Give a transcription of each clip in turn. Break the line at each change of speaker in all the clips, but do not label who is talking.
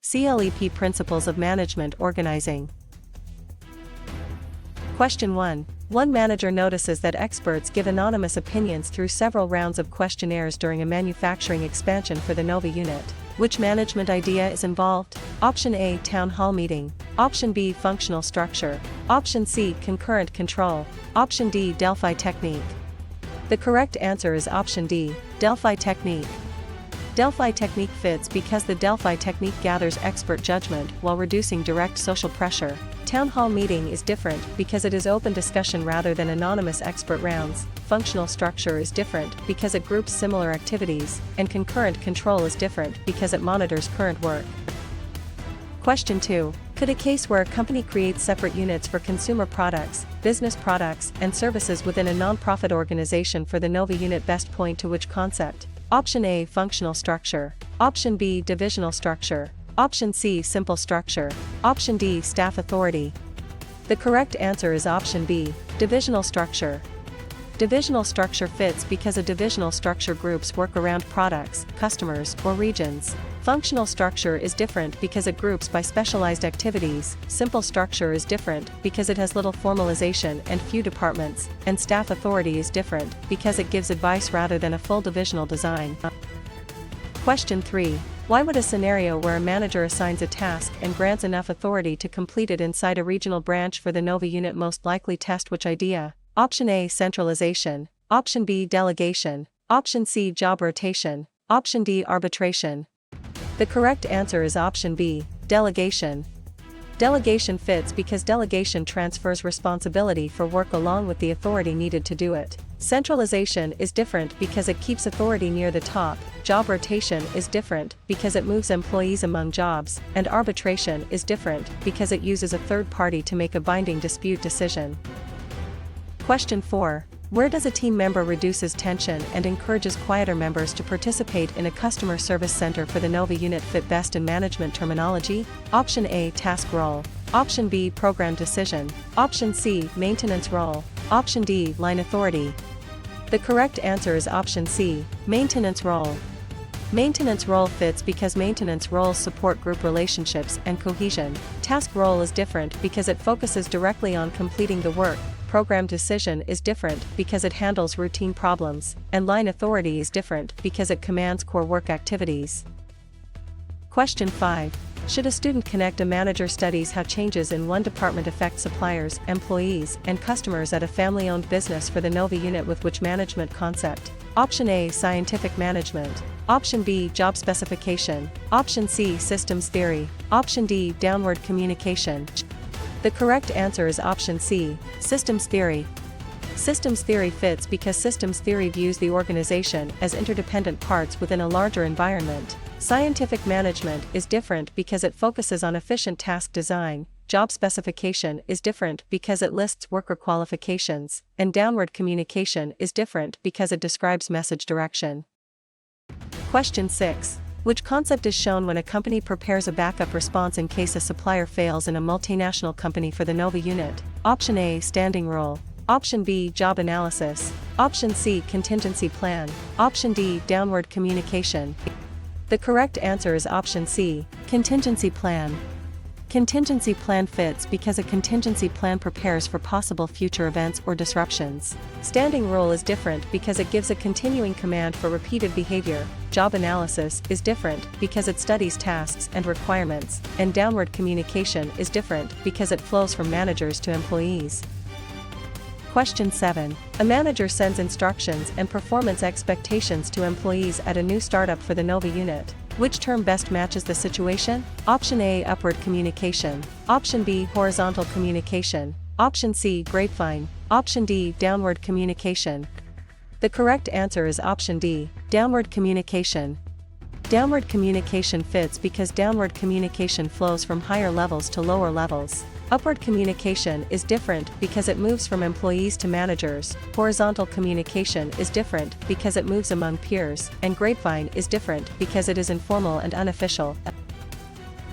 CLEP Principles of Management Organizing. Question 1. One manager notices that experts give anonymous opinions through several rounds of questionnaires during a manufacturing expansion for the Nova unit. Which management idea is involved? Option A, town hall meeting. Option B, functional structure. Option C, concurrent control. Option D, Delphi technique. The correct answer is option D, Delphi technique. Delphi technique fits because the Delphi technique gathers expert judgment while reducing direct social pressure. Town hall meeting is different because it is open discussion rather than anonymous expert rounds. Functional structure is different because it groups similar activities, and concurrent control is different because it monitors current work. Question 2. Could a case where a company creates separate units for consumer products, business products, and services within a non-profit organization for the Nova unit best point to which concept? Option A, functional structure. Option B, divisional structure. Option C, simple structure. Option D, staff authority. The correct answer is option B, divisional structure. Divisional structure fits because a divisional structure groups work around products, customers, or regions. Functional structure is different because it groups by specialized activities. Simple structure is different because it has little formalization and few departments, and staff authority is different because it gives advice rather than a full divisional design. Question 3. Why would a scenario where a manager assigns a task and grants enough authority to complete it inside a regional branch for the Nova unit most likely test which idea? Option A, centralization. Option B, delegation. Option C, job rotation. Option D, arbitration. The correct answer is option B, delegation. Delegation fits because delegation transfers responsibility for work along with the authority needed to do it. Centralization is different because it keeps authority near the top. Job rotation is different because it moves employees among jobs, and arbitration is different because it uses a third party to make a binding dispute decision. Question 4. Where does a team member reduces tension and encourages quieter members to participate in a customer service center for the Nova unit fit best in management terminology? Option A, task role. Option B, program decision. Option C, maintenance role. Option D, line authority. The correct answer is option C, maintenance role. Maintenance role fits because maintenance roles support group relationships and cohesion. Task role is different because it focuses directly on completing the work. Program decision is different because it handles routine problems, and line authority is different because it commands core work activities. Question 5. Should a student connect a manager studies how changes in one department affect suppliers, employees, and customers at a family-owned business for the Nova unit with which management concept? Option A, scientific management. Option B, job specification. Option C, systems theory. Option D, downward communication. The correct answer is option C, systems theory. Systems theory fits because systems theory views the organization as interdependent parts within a larger environment. Scientific management is different because it focuses on efficient task design. Job specification is different because it lists worker qualifications, and downward communication is different because it describes message direction. Question 6. Which concept is shown when a company prepares a backup response in case a supplier fails in a multinational company for the Nova unit? Option A, standing rule. Option B, job analysis. Option C, contingency plan. Option D, downward communication. The correct answer is option C, contingency plan. Contingency plan fits because a contingency plan prepares for possible future events or disruptions. Standing rule is different because it gives a continuing command for repeated behavior. Job analysis is different because it studies tasks and requirements, and downward communication is different because it flows from managers to employees. Question 7. A manager sends instructions and performance expectations to employees at a new startup for the Nova unit. Which term best matches the situation? Option A, upward communication. Option B, horizontal communication. Option C, grapevine. Option D, downward communication. The correct answer is option D, downward communication. Downward communication fits because downward communication flows from higher levels to lower levels. Upward communication is different because it moves from employees to managers. Horizontal communication is different because it moves among peers, and grapevine is different because it is informal and unofficial.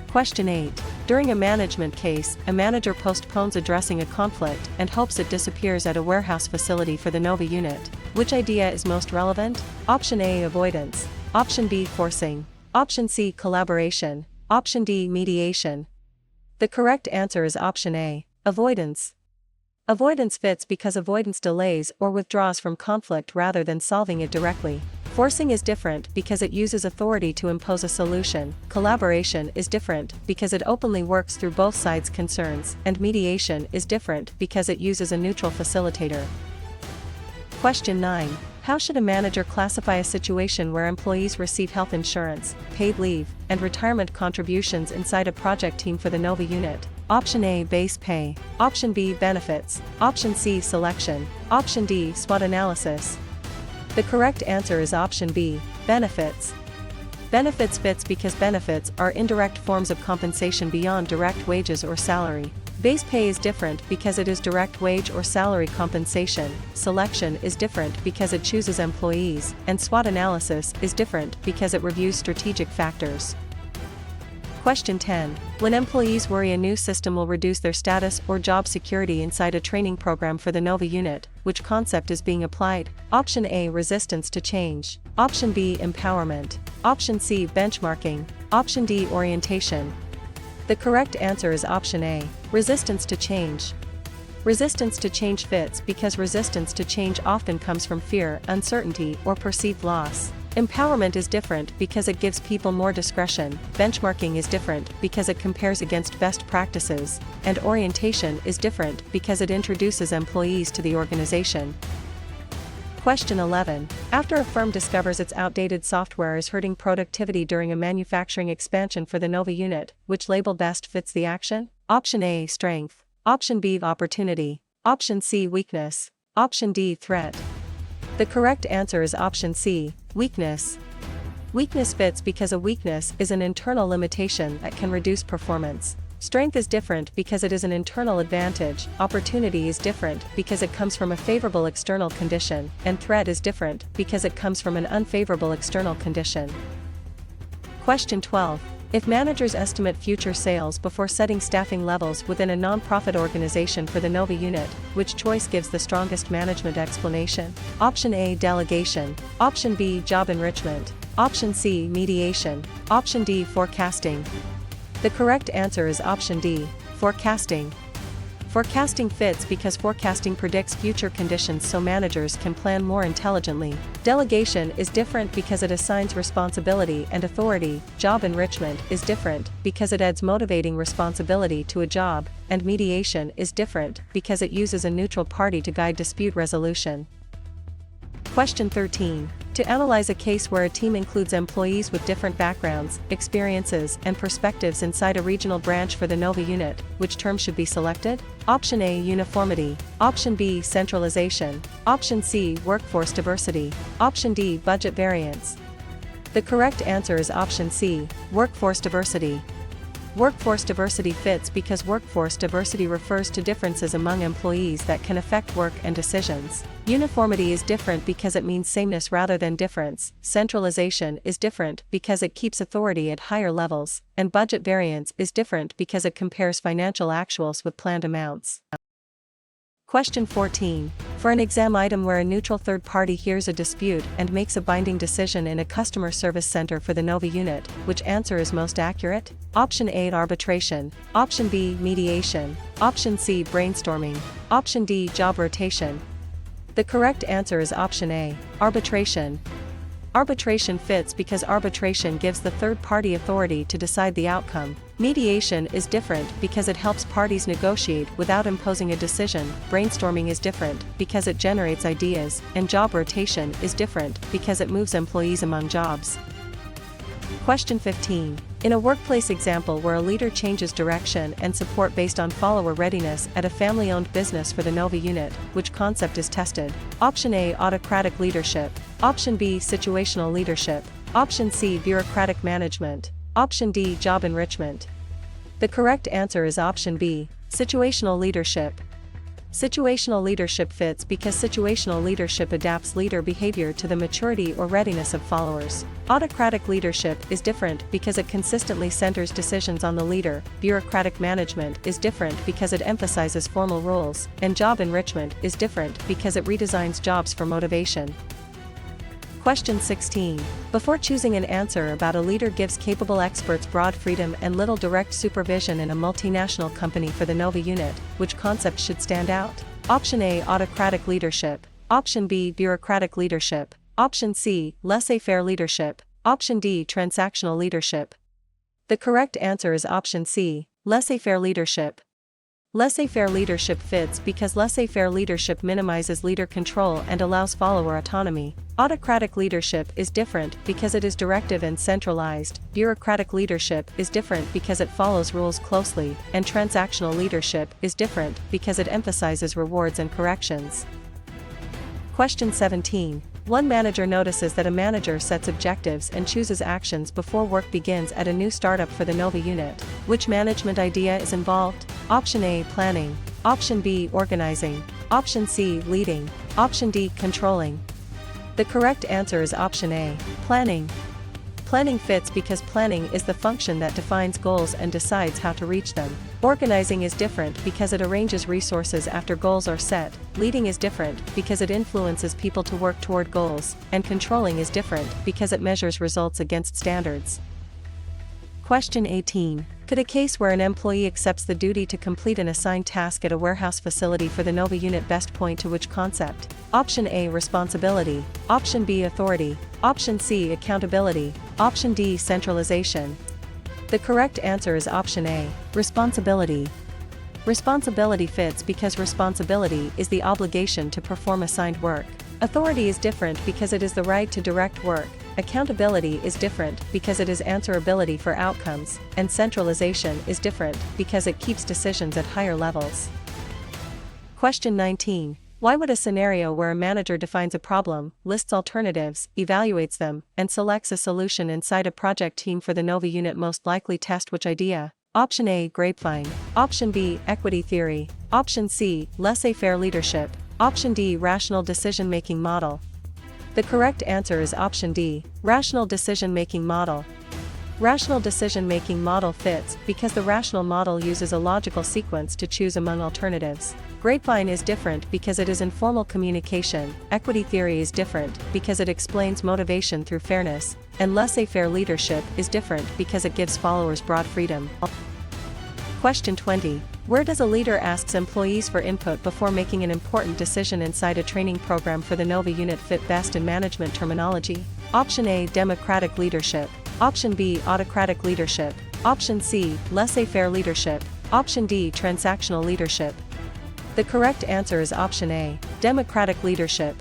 Question 8. During a management case, a manager postpones addressing a conflict and hopes it disappears at a warehouse facility for the Nova unit. Which idea is most relevant? Option A, avoidance. Option B, forcing. Option C, collaboration. Option D, mediation. The correct answer is option A, avoidance. Avoidance fits because avoidance delays or withdraws from conflict rather than solving it directly. Forcing is different because it uses authority to impose a solution. Collaboration is different because it openly works through both sides' concerns, and mediation is different because it uses a neutral facilitator. Question 9. How should a manager classify a situation where employees receive health insurance, paid leave, and retirement contributions inside a project team for the NOVA unit? Option A, base pay. Option B, benefits. Option C, selection. Option D, SWOT analysis. The correct answer is option B, benefits. Benefits fits because benefits are indirect forms of compensation beyond direct wages or salary. Base pay is different because it is direct wage or salary compensation. Selection is different because it chooses employees, and SWOT analysis is different because it reviews strategic factors. Question 10. When employees worry a new system will reduce their status or job security inside a training program for the NOVA unit, which concept is being applied? Option A, resistance to change. Option B, empowerment. Option C, benchmarking. Option D, orientation. The correct answer is option A, resistance to change. Resistance to change fits because resistance to change often comes from fear, uncertainty, or perceived loss. Empowerment is different because it gives people more discretion. Benchmarking is different because it compares against best practices, and orientation is different because it introduces employees to the organization. Question 11. After a firm discovers its outdated software is hurting productivity during a manufacturing expansion for the NOVA unit, which label best fits the action? Option A, strength. Option B, opportunity. Option C, weakness. Option D, threat. The correct answer is option C, weakness. Weakness fits because a weakness is an internal limitation that can reduce performance. Strength is different because it is an internal advantage. Opportunity is different because it comes from a favorable external condition, and threat is different because it comes from an unfavorable external condition. Question 12. If managers estimate future sales before setting staffing levels within a non-profit organization for the NOVA unit, which choice gives the strongest management explanation? Option A, delegation. Option B, job enrichment. Option C, mediation. Option D, forecasting. The correct answer is option D, forecasting. Forecasting fits because forecasting predicts future conditions so managers can plan more intelligently. Delegation is different because it assigns responsibility and authority. Job enrichment is different because it adds motivating responsibility to a job, and mediation is different because it uses a neutral party to guide dispute resolution. Question 13. To analyze a case where a team includes employees with different backgrounds, experiences, and perspectives inside a regional branch for the NOVA unit, which term should be selected? Option A, uniformity. Option B, centralization. Option C, workforce diversity. Option D, budget variance. The correct answer is option C, workforce diversity. Workforce diversity fits because workforce diversity refers to differences among employees that can affect work and decisions. Uniformity is different because it means sameness rather than difference. Centralization is different because it keeps authority at higher levels, and budget variance is different because it compares financial actuals with planned amounts. Question 14. For an exam item where a neutral third party hears a dispute and makes a binding decision in a customer service center for the NOVA unit, which answer is most accurate? Option A, arbitration. Option B, mediation. Option C, brainstorming. Option D, job rotation. The correct answer is option A, arbitration. Arbitration fits because arbitration gives the third party authority to decide the outcome. Mediation is different because it helps parties negotiate without imposing a decision. Brainstorming is different because it generates ideas, and job rotation is different because it moves employees among jobs. Question 15. In a workplace example where a leader changes direction and support based on follower readiness at a family-owned business for the NOVA unit, which concept is tested? Option A, autocratic leadership. Option B, situational leadership. Option C, bureaucratic management. Option D, job enrichment. The correct answer is option B, situational leadership. Situational leadership fits because situational leadership adapts leader behavior to the maturity or readiness of followers. Autocratic leadership is different because it consistently centers decisions on the leader. Bureaucratic management is different because it emphasizes formal rules, and job enrichment is different because it redesigns jobs for motivation. Question 16. Before choosing an answer about a leader gives capable experts broad freedom and little direct supervision in a multinational company for the NOVA unit, which concept should stand out? Option A, autocratic leadership. Option B, bureaucratic leadership. Option C, laissez-faire leadership. Option D, transactional leadership. The correct answer is option C, laissez-faire leadership. Laissez-faire leadership fits because laissez-faire leadership minimizes leader control and allows follower autonomy. Autocratic leadership is different because it is directive and centralized. Bureaucratic leadership is different because it follows rules closely, and transactional leadership is different because it emphasizes rewards and corrections. Question 17. One manager notices that a manager sets objectives and chooses actions before work begins at a new startup for the NOVA unit. Which management idea is involved? Option A, planning. Option B, organizing. Option C, leading. Option D, controlling. The correct answer is option A, planning. Planning fits because planning is the function that defines goals and decides how to reach them. Organizing is different because it arranges resources after goals are set. Leading is different because it influences people to work toward goals, and controlling is different because it measures results against standards. Question 18. Could a case where an employee accepts the duty to complete an assigned task at a warehouse facility for the NOVA unit best point to which concept? Option A, responsibility. Option B, authority. Option C, accountability. Option D, centralization. The correct answer is option A, responsibility. Responsibility fits because responsibility is the obligation to perform assigned work. Authority is different because it is the right to direct work. Accountability is different because it is answerability for outcomes, and centralization is different because it keeps decisions at higher levels. Question 19. Why would a scenario where a manager defines a problem, lists alternatives, evaluates them, and selects a solution inside a project team for the NOVA unit most likely test which idea? Option A, grapevine. Option B, equity theory. Option C, laissez-faire leadership. Option D, rational decision-making model. The correct answer is option D, rational decision-making model. Rational decision-making model fits because the rational model uses a logical sequence to choose among alternatives. Grapevine is different because it is informal communication. Equity theory is different because it explains motivation through fairness, and laissez-faire leadership is different because it gives followers broad freedom. Question 20. Where does a leader ask employees for input before making an important decision inside a training program for the NOVA unit fit best in management terminology? Option A, democratic leadership. Option B, autocratic leadership. Option C, laissez-faire leadership. Option D, transactional leadership. The correct answer is option A, democratic leadership.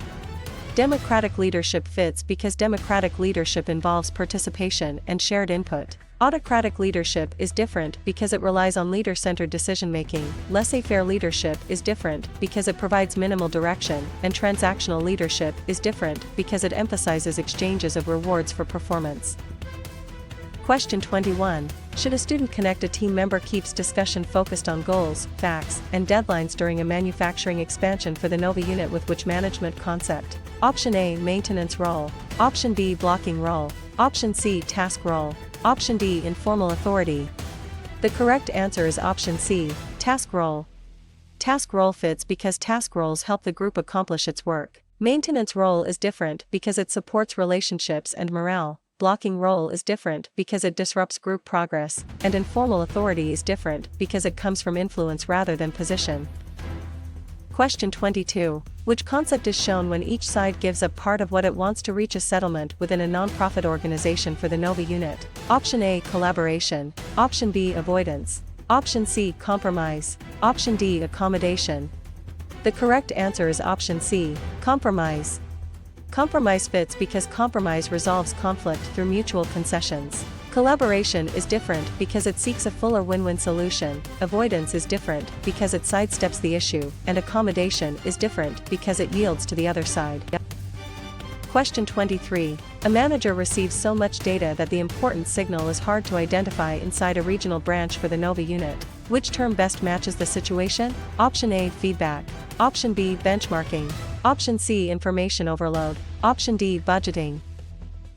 Democratic leadership fits because democratic leadership involves participation and shared input. Autocratic leadership is different because it relies on leader-centered decision-making. Laissez-faire leadership is different because it provides minimal direction, and transactional leadership is different because it emphasizes exchanges of rewards for performance. Question 21. Should a student connect a team member keeps discussion focused on goals, facts, and deadlines during a manufacturing expansion for the NOVA unit with which management concept? Option A, maintenance role. Option B, blocking role. Option C, task role. Option D, informal authority. The correct answer is option C, task role. Task role fits because task roles help the group accomplish its work. Maintenance role is different because it supports relationships and morale. Blocking role is different because it disrupts group progress, and informal authority is different because it comes from influence rather than position. Question 22. Which concept is shown when each side gives up part of what it wants to reach a settlement within a non-profit organization for the NOVA unit? Option A, collaboration. Option B, avoidance. Option C, compromise. Option D, accommodation. The correct answer is option C, compromise. Compromise fits because compromise resolves conflict through mutual concessions. Collaboration is different because it seeks a fuller win-win solution. Avoidance is different because it sidesteps the issue, and accommodation is different because it yields to the other side. Question 23. A manager receives so much data that the important signal is hard to identify inside a regional branch for the NOVA unit. Which term best matches the situation? Option A, feedback. Option B, benchmarking. Option C, information overload. Option D, budgeting.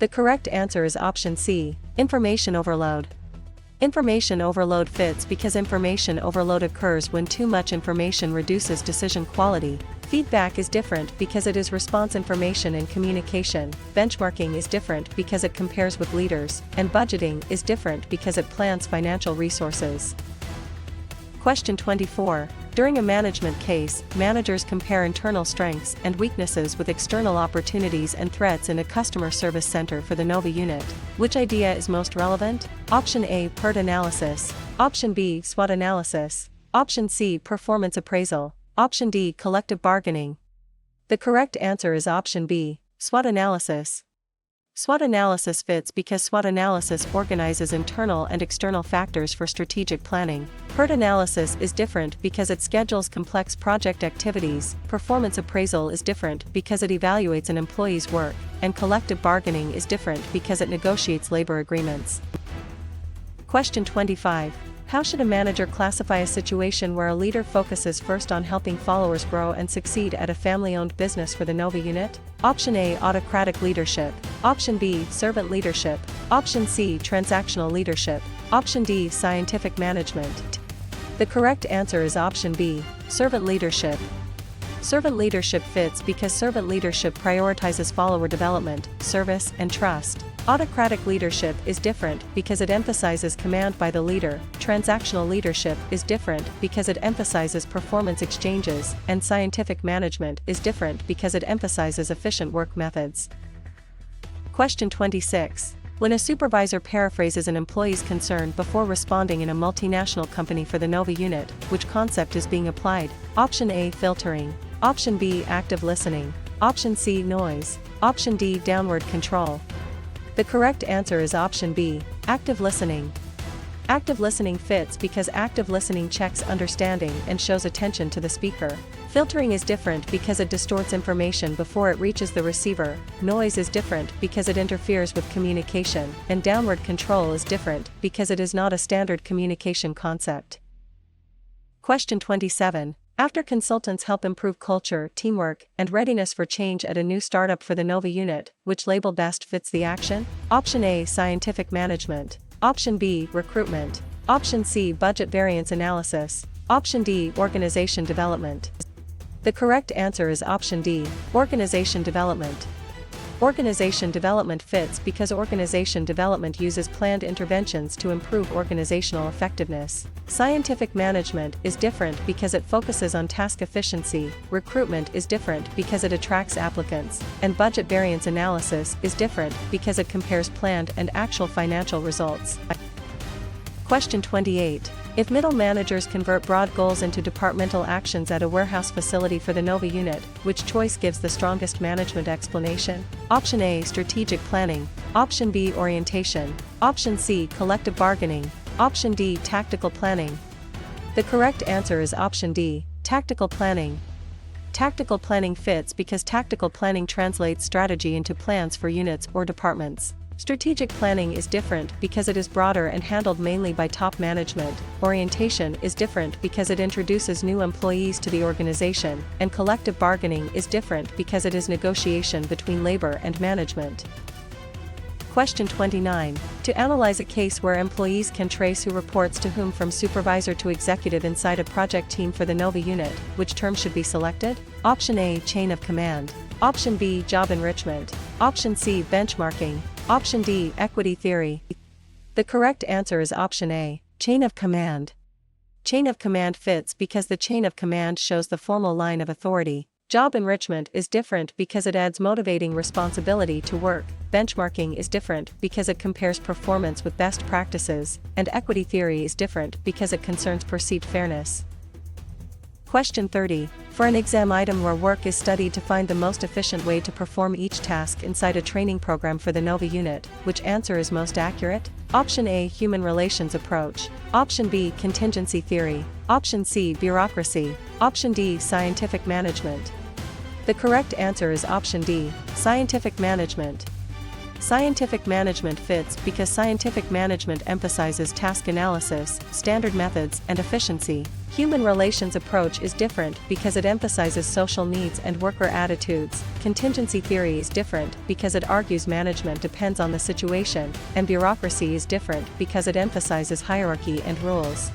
The correct answer is option C, information overload. Information overload fits because information overload occurs when too much information reduces decision quality. Feedback is different because it is response information and communication, benchmarking is different because it compares with leaders, and budgeting is different because it plans financial resources. Question 24. During a management case, managers compare internal strengths and weaknesses with external opportunities and threats in a customer service center for the NOVA unit. Which idea is most relevant? Option A, PERT analysis. Option B, SWOT analysis. Option C, performance appraisal. Option D, collective bargaining. The correct answer is option B, SWOT analysis. SWOT analysis fits because SWOT analysis organizes internal and external factors for strategic planning. PERT analysis is different because it schedules complex project activities, performance appraisal is different because it evaluates an employee's work, and collective bargaining is different because it negotiates labor agreements. Question 25. How should a manager classify a situation where a leader focuses first on helping followers grow and succeed at a family-owned business for the NOVA unit? Option A, autocratic leadership. Option B, servant leadership. Option C, transactional leadership. Option D, scientific management. The correct answer is option B, servant leadership. Servant leadership fits because servant leadership prioritizes follower development, service, and trust. Autocratic leadership is different because it emphasizes command by the leader. Transactional leadership is different because it emphasizes performance exchanges, and scientific management is different because it emphasizes efficient work methods. Question 26. When a supervisor paraphrases an employee's concern before responding in a multinational company for the NOVA unit, which concept is being applied? Option A, filtering. Option B, active listening. Option C, noise. Option D, downward control. The correct answer is option B, active listening. Active listening fits because active listening checks understanding and shows attention to the speaker. Filtering is different because it distorts information before it reaches the receiver. Noise is different because it interferes with communication, and downward control is different because it is not a standard communication concept. Question 27. After consultants help improve culture, teamwork, and readiness for change at a new startup for the NOVA unit, which label best fits the action? Option A, scientific management. Option B, recruitment. Option C, budget variance analysis. Option D, organization development. The correct answer is option D, organization development. Organization development fits because organization development uses planned interventions to improve organizational effectiveness. Scientific management is different because it focuses on task efficiency, recruitment is different because it attracts applicants, and budget variance analysis is different because it compares planned and actual financial results. Question 28. If middle managers convert broad goals into departmental actions at a warehouse facility for the NOVA unit, which choice gives the strongest management explanation? Option A, strategic planning. Option B, orientation. Option C, collective bargaining. Option D, tactical planning. The correct answer is option D, tactical planning. Tactical planning fits because tactical planning translates strategy into plans for units or departments. Strategic planning is different because it is broader and handled mainly by top management. Orientation is different because it introduces new employees to the organization, and collective bargaining is different because it is negotiation between labor and management. Question 29. To analyze a case where employees can trace who reports to whom from supervisor to executive inside a project team for the NOVA unit, which term should be selected? Option A, chain of command. Option B, job enrichment. Option C, benchmarking. Option D, equity theory. The correct answer is option A, chain of command. Chain of command fits because the chain of command shows the formal line of authority. Job enrichment is different because it adds motivating responsibility to work. Benchmarking is different because it compares performance with best practices, and equity theory is different because it concerns perceived fairness. Question 30. For an exam item where work is studied to find the most efficient way to perform each task inside a training program for the NOVA unit, which answer is most accurate? Option A, human relations approach. Option B, contingency theory. Option C, bureaucracy. Option D, scientific management. The correct answer is option D, scientific management. Scientific management fits because scientific management emphasizes task analysis, standard methods, and efficiency. Human relations approach is different because it emphasizes social needs and worker attitudes. Contingency theory is different because it argues management depends on the situation, and bureaucracy is different because it emphasizes hierarchy and rules.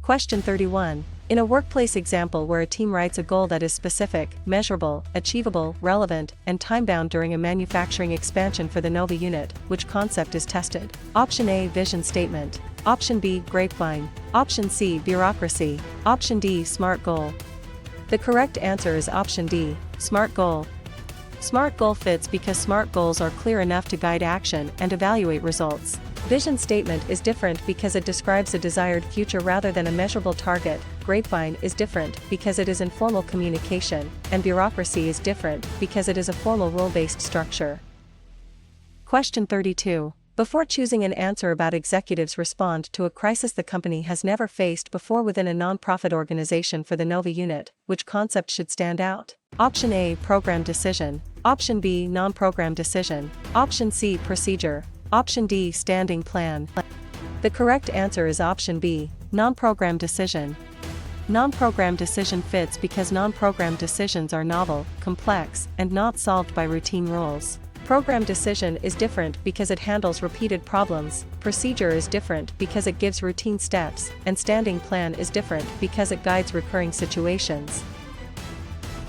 Question 31. In a workplace example where a team writes a goal that is specific, measurable, achievable, relevant, and time-bound during a manufacturing expansion for the Nova unit, which concept is tested? Option A, vision statement. Option B, grapevine. Option C, bureaucracy. Option D, SMART goal. The correct answer is option D, SMART goal. SMART goal fits because SMART goals are clear enough to guide action and evaluate results. Vision statement is different because it describes a desired future rather than a measurable target. Grapevine is different because it is informal communication, and bureaucracy is different because it is a formal rule-based structure. Question 32. Before choosing an answer about executives respond to a crisis the company has never faced before within a non-profit organization for the Nova unit, which concept should stand out? Option A, program decision. Option B, non-program decision. Option C, procedure. Option D, standing plan. The correct answer is option B, non-program decision. Non-program decision fits because non-program decisions are novel, complex, and not solved by routine rules. Program decision is different because it handles repeated problems, procedure is different because it gives routine steps, and standing plan is different because it guides recurring situations.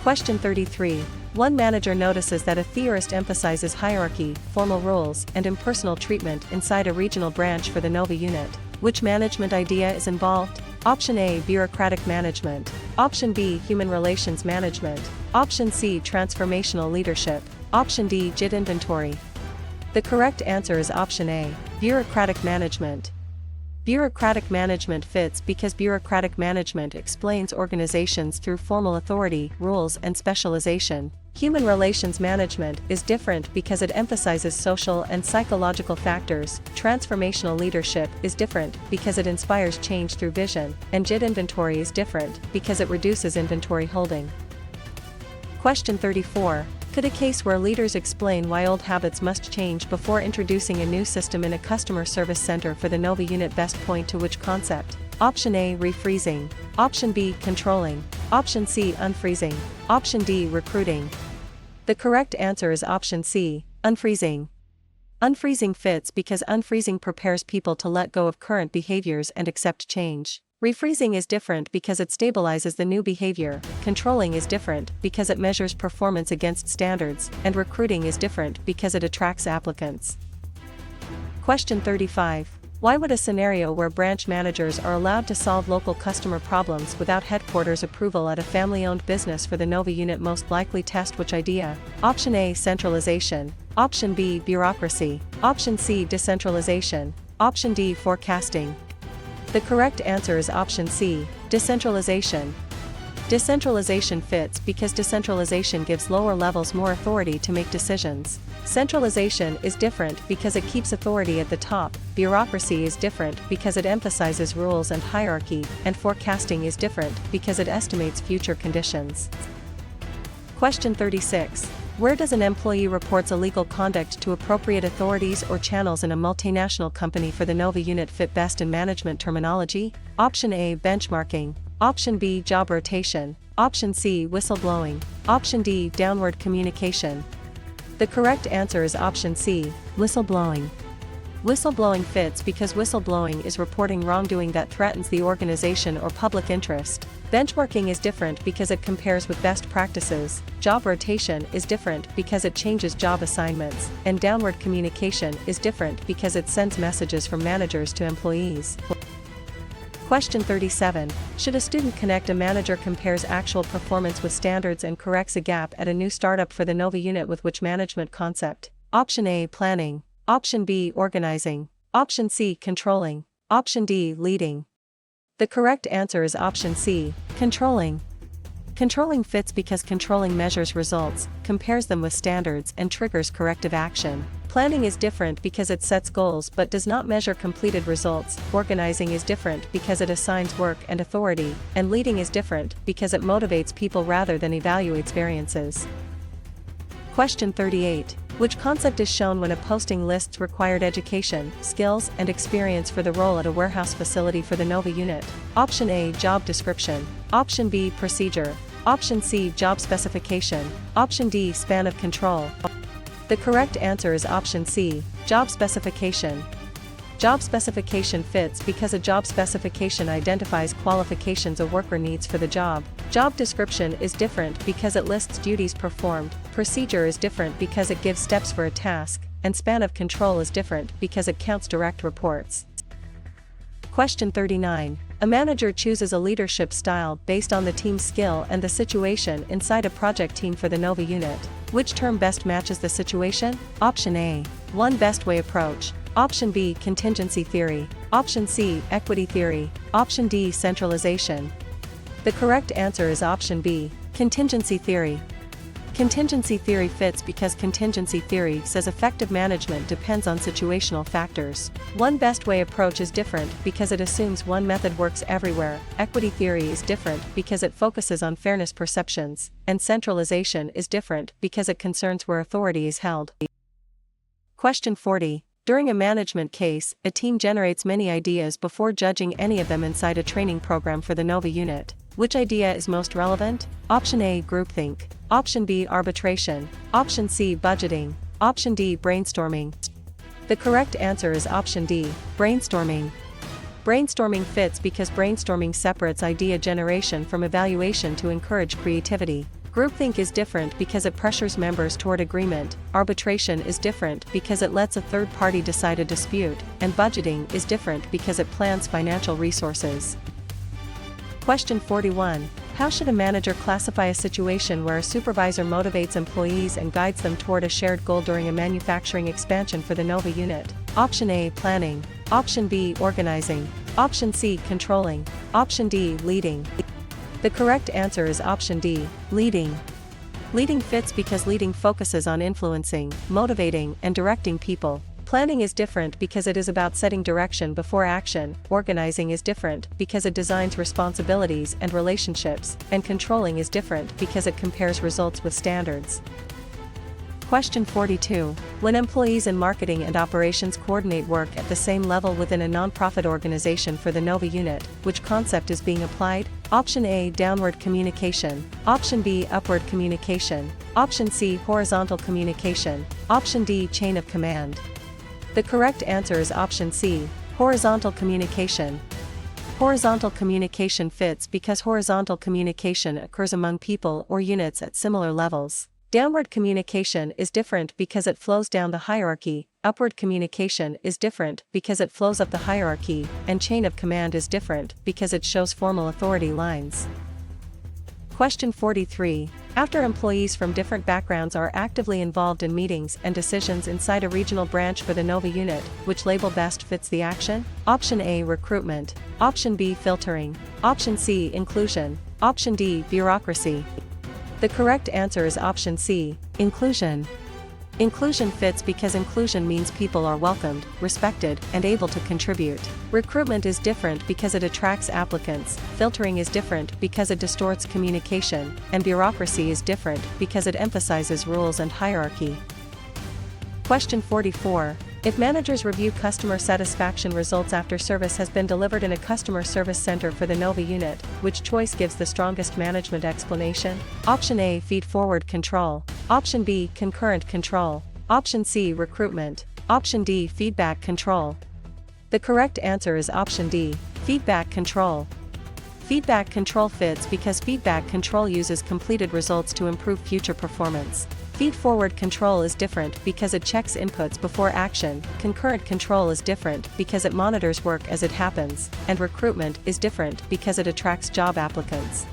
Question 33. One manager notices that a theorist emphasizes hierarchy, formal rules, and impersonal treatment inside a regional branch for the Nova unit. Which management idea is involved? Option A, bureaucratic management. Option B, human relations management. Option C, transformational leadership. Option D, JIT inventory. The correct answer is option A, bureaucratic management. Bureaucratic management fits because bureaucratic management explains organizations through formal authority, rules, and specialization. Human relations management is different because it emphasizes social and psychological factors. Transformational leadership is different because it inspires change through vision, and JIT inventory is different because it reduces inventory holding. Question 34. Could a case where leaders explain why old habits must change before introducing a new system in a customer service center for the Nova unit best point to which concept? Option A, refreezing. Option B, controlling. Option C, unfreezing. Option D, recruiting. The correct answer is option C, unfreezing. Unfreezing fits because unfreezing prepares people to let go of current behaviors and accept change. Refreezing is different because it stabilizes the new behavior, controlling is different because it measures performance against standards, and recruiting is different because it attracts applicants. Question 35. Why would a scenario where branch managers are allowed to solve local customer problems without headquarters approval at a family-owned business for the Nova unit most likely test which idea? Option A, centralization. Option B, bureaucracy. Option C, decentralization. Option D, forecasting. The correct answer is option C, decentralization. Decentralization fits because decentralization gives lower levels more authority to make decisions. Centralization is different because it keeps authority at the top, bureaucracy is different because it emphasizes rules and hierarchy, and forecasting is different because it estimates future conditions. Question 36. Where does an employee reports illegal conduct to appropriate authorities or channels in a multinational company for the Nova unit fit best in management terminology? Option A, benchmarking. Option B, job rotation. Option C, whistleblowing. Option D, downward communication. The correct answer is option C, whistleblowing. Whistleblowing fits because whistleblowing is reporting wrongdoing that threatens the organization or public interest. Benchmarking is different because it compares with best practices, job rotation is different because it changes job assignments, and downward communication is different because it sends messages from managers to employees. Question 37. Should a student connect a manager compares actual performance with standards and corrects a gap at a new startup for the Nova unit with which management concept? Option A, planning. Option B, organizing. Option C, controlling. Option D, leading. The correct answer is option C, controlling. Controlling fits because controlling measures results, compares them with standards, and triggers corrective action. Planning is different because it sets goals but does not measure completed results. Organizing is different because it assigns work and authority, and leading is different because it motivates people rather than evaluates variances. Question 38. Which concept is shown when a posting lists required education, skills, and experience for the role at a warehouse facility for the Nova unit? Option A, job description. Option B, procedure. Option C, job specification. Option D, span of control. The correct answer is option C, job specification. Job specification fits because a job specification identifies qualifications a worker needs for the job. Job description is different because it lists duties performed, procedure is different because it gives steps for a task, and span of control is different because it counts direct reports. Question 39. A manager chooses a leadership style based on the team's skill and the situation inside a project team for the NOVA unit. Which term best matches the situation? Option A. One best way approach. Option B. Contingency theory. Option C. Equity theory. Option D. Centralization. The correct answer is option B. Contingency theory. Contingency theory fits because contingency theory says effective management depends on situational factors. One best way approach is different because it assumes one method works everywhere. Equity theory is different because it focuses on fairness perceptions, and centralization is different because it concerns where authority is held. Question 40. During a management case, a team generates many ideas before judging any of them inside a training program for the NOVA unit. Which idea is most relevant? Option A. Groupthink. Option B. Arbitration. Option C. Budgeting. Option D. Brainstorming. The correct answer is option D. Brainstorming. Brainstorming fits because brainstorming separates idea generation from evaluation to encourage creativity. Groupthink is different because it pressures members toward agreement, arbitration is different because it lets a third party decide a dispute, and budgeting is different because it plans financial resources. Question 41. How should a manager classify a situation where a supervisor motivates employees and guides them toward a shared goal during a manufacturing expansion for the NOVA unit? Option A. Planning. Option B. Organizing. Option C. Controlling. Option D. Leading. The correct answer is option D. Leading. Leading fits because leading focuses on influencing, motivating, and directing people. Planning is different because it is about setting direction before action. Organizing is different because it designs responsibilities and relationships, and controlling is different because it compares results with standards. Question 42. When employees in marketing and operations coordinate work at the same level within a nonprofit organization for the NOVA unit, which concept is being applied? Option A. Downward communication. Option B. Upward communication. Option C. Horizontal communication. Option D. Chain of command. The correct answer is option C. Horizontal communication. Horizontal communication fits because horizontal communication occurs among people or units at similar levels. Downward communication is different because it flows down the hierarchy, upward communication is different because it flows up the hierarchy, and chain of command is different because it shows formal authority lines. Question 43. After employees from different backgrounds are actively involved in meetings and decisions inside a regional branch for the NOVA unit, which label best fits the action? Option A. Recruitment. Option B. Filtering. Option C. Inclusion. Option D. Bureaucracy. The correct answer is option C. Inclusion. Inclusion fits because inclusion means people are welcomed, respected, and able to contribute. Recruitment is different because it attracts applicants, filtering is different because it distorts communication, and bureaucracy is different because it emphasizes rules and hierarchy. Question 44. If managers review customer satisfaction results after service has been delivered in a customer service center for the NOVA unit, which choice gives the strongest management explanation? Option A. Feed-forward control. Option B. Concurrent control. Option C. Recruitment. Option D. Feedback control. The correct answer is option D. Feedback control. Feedback control fits because feedback control uses completed results to improve future performance. Feed-forward control is different because it checks inputs before action, concurrent control is different because it monitors work as it happens, and recruitment is different because it attracts job applicants.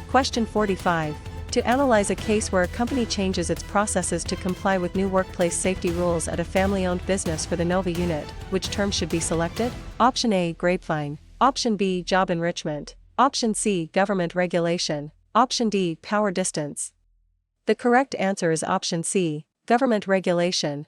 Question 45. To analyze a case where a company changes its processes to comply with new workplace safety rules at a family-owned business for the NOVA unit, which term should be selected? Option A. Grapevine. Option B. Job enrichment. Option C. Government regulation. Option D. Power distance. The correct answer is option C. Government regulation.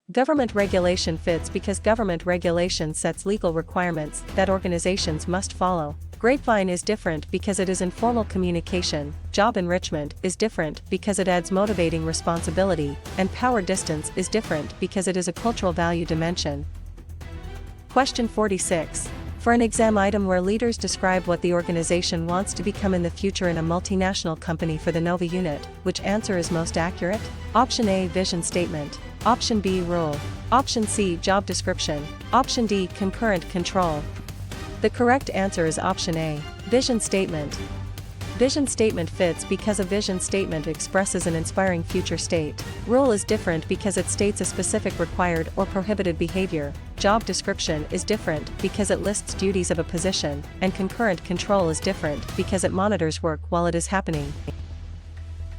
Government regulation fits because government regulation sets legal requirements that organizations must follow. Grapevine is different because it is informal communication, job enrichment is different because it adds motivating responsibility, and power distance is different because it is a cultural value dimension. Question 46. For an exam item where leaders describe what the organization wants to become in the future in a multinational company for the NOVA unit, which answer is most accurate? Option A. Vision statement. Option B, rule. Option C, job description. Option D, concurrent control. The correct answer is option A, vision statement. Vision statement fits because a vision statement expresses an inspiring future state. Rule is different because it states a specific required or prohibited behavior. Job description is different because it lists duties of a position, and concurrent control is different because it monitors work while it is happening.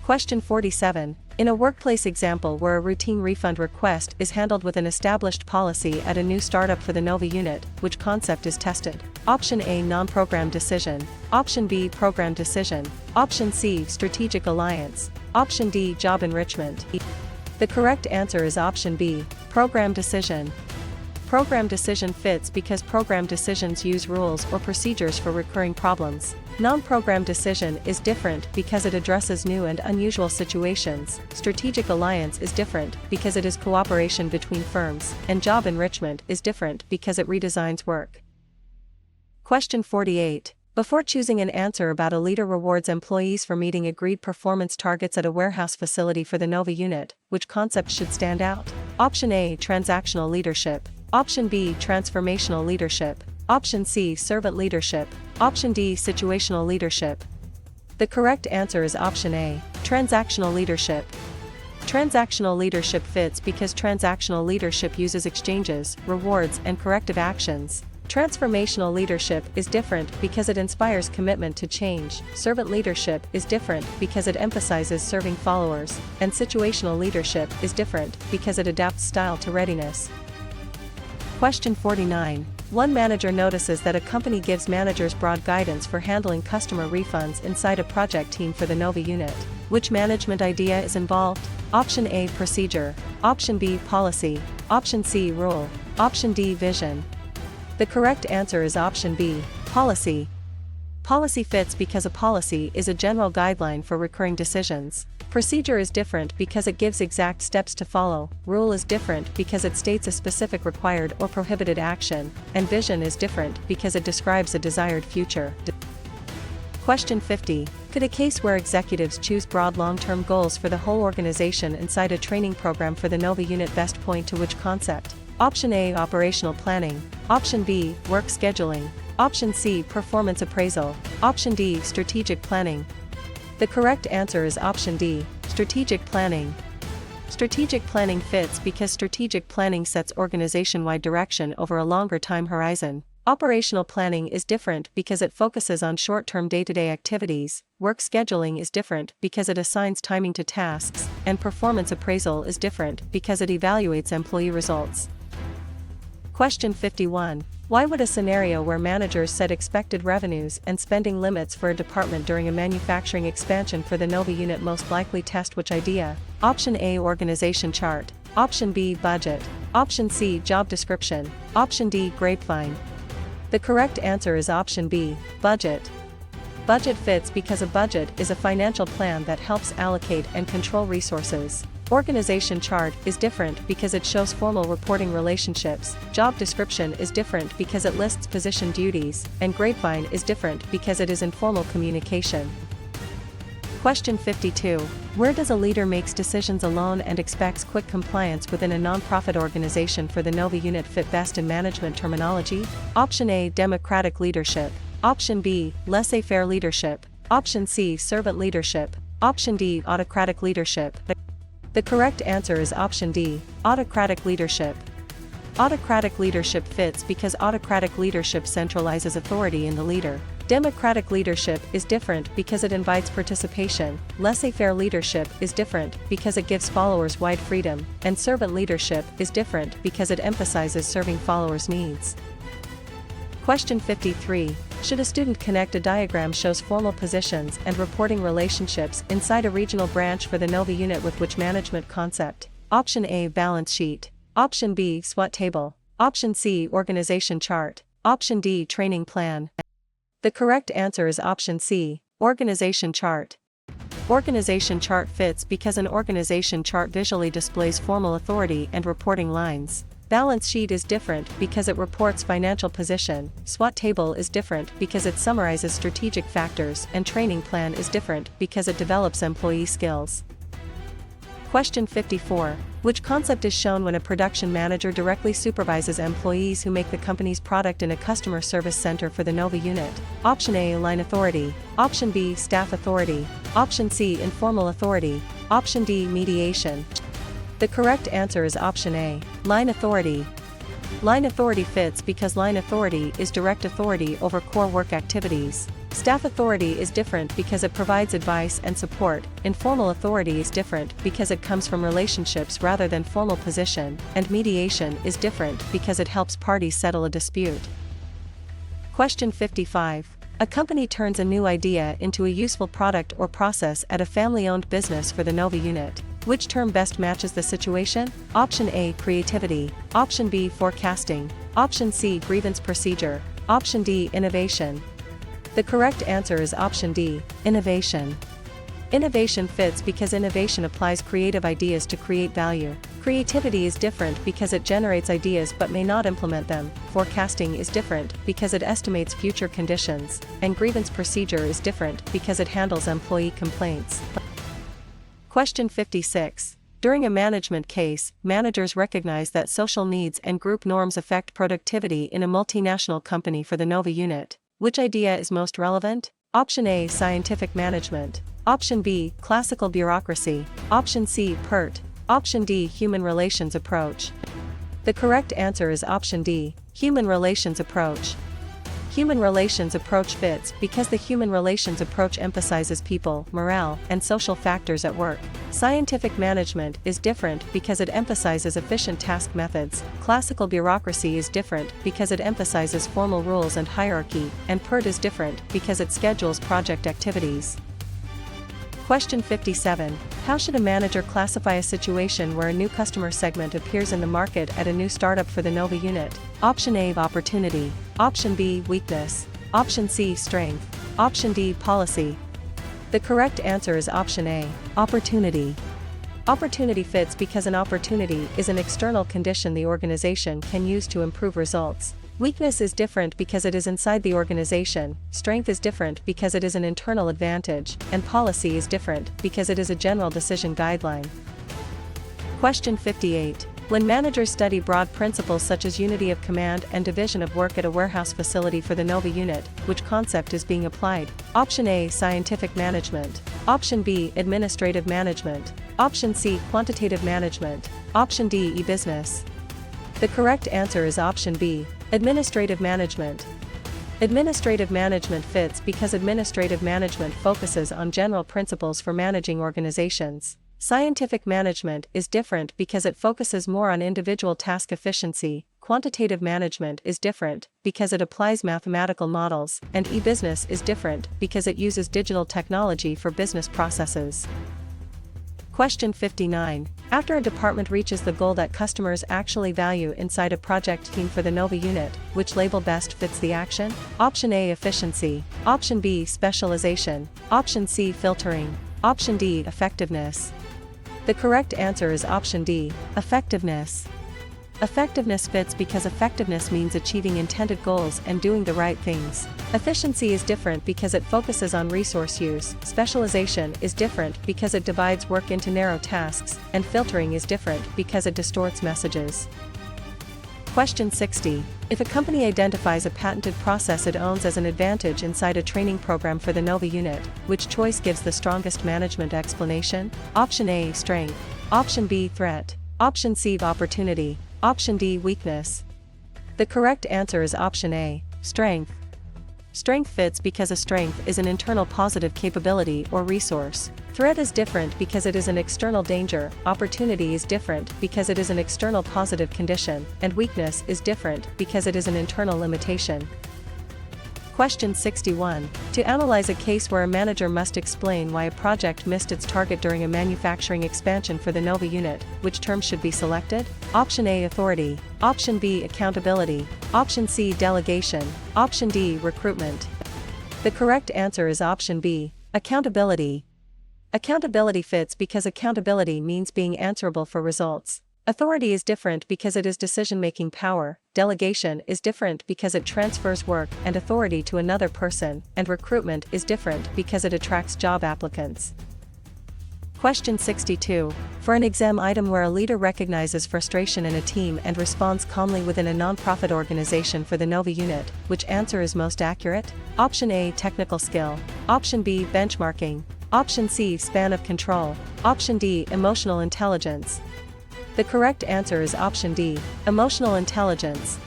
Question 47. In a workplace example where a routine refund request is handled with an established policy at a new startup for the Nova unit, which concept is tested? Option A, non-program decision. Option B, program decision. Option C, strategic alliance. Option D, job enrichment. The correct answer is option B, program decision. Program decision fits because program decisions use rules or procedures for recurring problems. Non-program decision is different because it addresses new and unusual situations. Strategic alliance is different because it is cooperation between firms, and job enrichment is different because it redesigns work. Question 48. Before choosing an answer about a leader rewards employees for meeting agreed performance targets at a warehouse facility for the Nova unit, which concept should stand out? Option A, transactional leadership. Option B, transformational leadership. Option C, servant leadership. Option D, situational leadership. The correct answer is option A, transactional leadership. Transactional leadership fits because transactional leadership uses exchanges, rewards, and corrective actions. Transformational leadership is different because it inspires commitment to change. Servant leadership is different because it emphasizes serving followers, and situational leadership is different because it adapts style to readiness. Question 49. One manager notices that a company gives managers broad guidance for handling customer refunds inside a project team for the Nova unit. Which management idea is involved? Option A, procedure. Option B, policy. Option C, rule. Option D, vision. The correct answer is option B, policy. Policy fits because a policy is a general guideline for recurring decisions. Procedure is different because it gives exact steps to follow. Rule is different because it states a specific required or prohibited action, and vision is different because it describes a desired future. Question 50. Could a case where executives choose broad long-term goals for the whole organization inside a training program for the Nova unit best point to which concept? Option A, operational planning. Option B, work scheduling. Option C, performance appraisal. Option D, strategic planning. The correct answer is option D, strategic planning. Strategic planning fits because strategic planning sets organization-wide direction over a longer time horizon. Operational planning is different because it focuses on short-term day-to-day activities. Work scheduling is different because it assigns timing to tasks, and performance appraisal is different because it evaluates employee results. Question 51. Why would a scenario where managers set expected revenues and spending limits for a department during a manufacturing expansion for the Nova unit most likely test which idea? Option A, organization chart. Option B, budget. Option C, job description. Option D, grapevine. The correct answer is option B, budget. Budget fits because a budget is a financial plan that helps allocate and control resources. Organization chart is different because it shows formal reporting relationships. Job description is different because it lists position duties, and grapevine is different because it is informal communication. Question 52. Where does a leader makes decisions alone and expects quick compliance within a nonprofit organization for the Nova unit fit best in management terminology? Option A, democratic leadership. Option B, laissez-faire leadership. Option C, servant leadership. Option D, autocratic leadership. The correct answer is option D, autocratic leadership. Autocratic leadership fits because autocratic leadership centralizes authority in the leader. Democratic leadership is different because it invites participation. Laissez-faire leadership is different because it gives followers wide freedom, and servant leadership is different because it emphasizes serving followers' needs. Question 53. Should a student connect a diagram shows formal positions and reporting relationships inside a regional branch for the Nova unit with which management concept? Option A, balance sheet. Option B, SWOT table. Option C, organization chart. Option D, training plan. The correct answer is option C, organization chart. Organization chart fits because an organization chart visually displays formal authority and reporting lines. Balance sheet is different because it reports financial position. SWOT table is different because it summarizes strategic factors, and training plan is different because it develops employee skills. Question 54. Which concept is shown when a production manager directly supervises employees who make the company's product in a customer service center for the Nova unit? Option A, line authority. Option B, staff authority. Option C, informal authority. Option D, mediation. The correct answer is option A, line authority. Line authority fits because line authority is direct authority over core work activities. Staff authority is different because it provides advice and support. Informal authority is different because it comes from relationships rather than formal position, and mediation is different because it helps parties settle a dispute. Question 55. A company turns a new idea into a useful product or process at a family-owned business for the Nova unit. Which term best matches the situation? Option A, creativity. Option B, forecasting. Option C, grievance procedure. Option D, innovation. The correct answer is option D, innovation. Innovation fits because innovation applies creative ideas to create value. Creativity is different because it generates ideas but may not implement them. Forecasting is different because it estimates future conditions. And grievance procedure is different because it handles employee complaints. Question 56. During a management case, managers recognize that social needs and group norms affect productivity in a multinational company for the Nova unit. Which idea is most relevant? Option A, scientific management. Option B, classical bureaucracy. Option C, PERT. Option D, human relations approach. The correct answer is option D, human relations approach. Human relations approach fits because the human relations approach emphasizes people, morale, and social factors at work. Scientific management is different because it emphasizes efficient task methods. Classical bureaucracy is different because it emphasizes formal rules and hierarchy, and PERT is different because it schedules project activities. Question 57. How should a manager classify a situation where a new customer segment appears in the market at a new startup for the Nova unit? Option A, opportunity. Option B, weakness. Option C, strength. Option D, policy. The correct answer is option A, opportunity. Opportunity fits because an opportunity is an external condition the organization can use to improve results. Weakness is different because it is inside the organization, strength is different because it is an internal advantage, and policy is different because it is a general decision guideline. Question 58. When managers study broad principles such as unity of command and division of work at a warehouse facility for the Nova unit, which concept is being applied? Option A, scientific management. Option B, administrative management. Option C, quantitative management. Option D, e-business. The correct answer is option B, administrative management. Administrative management fits because administrative management focuses on general principles for managing organizations. Scientific management is different because it focuses more on individual task efficiency. Quantitative management is different because it applies mathematical models, and e-business is different because it uses digital technology for business processes. Question 59. After a department reaches the goal that customers actually value inside a project team for the Nova unit, which label best fits the action? Option A, efficiency. Option B, specialization. Option C, filtering. Option D, effectiveness. The correct answer is option D, effectiveness. Effectiveness fits because effectiveness means achieving intended goals and doing the right things. Efficiency is different because it focuses on resource use. Specialization is different because it divides work into narrow tasks, and filtering is different because it distorts messages. Question 60. If a company identifies a patented process it owns as an advantage inside a training program for the Nova unit, which choice gives the strongest management explanation? Option A, strength. Option B, threat. Option C, opportunity. Option D, weakness. The correct answer is option A, strength. Strength fits because a strength is an internal positive capability or resource. Threat is different because it is an external danger, opportunity is different because it is an external positive condition, and weakness is different because it is an internal limitation. Question 61. To analyze a case where a manager must explain why a project missed its target during a manufacturing expansion for the Nova unit, which term should be selected? Option A, authority. Option B, accountability. Option C, delegation. Option D, recruitment. The correct answer is option B, accountability. Accountability fits because accountability means being answerable for results. Authority is different because it is decision-making power, delegation is different because it transfers work and authority to another person, and recruitment is different because it attracts job applicants. Question 62. For an exam item where a leader recognizes frustration in a team and responds calmly within a non-profit organization for the NOVA unit, which answer is most accurate? Option A, technical skill. Option B, benchmarking. Option C, span of control. Option D, emotional intelligence. The correct answer is option D, emotional intelligence.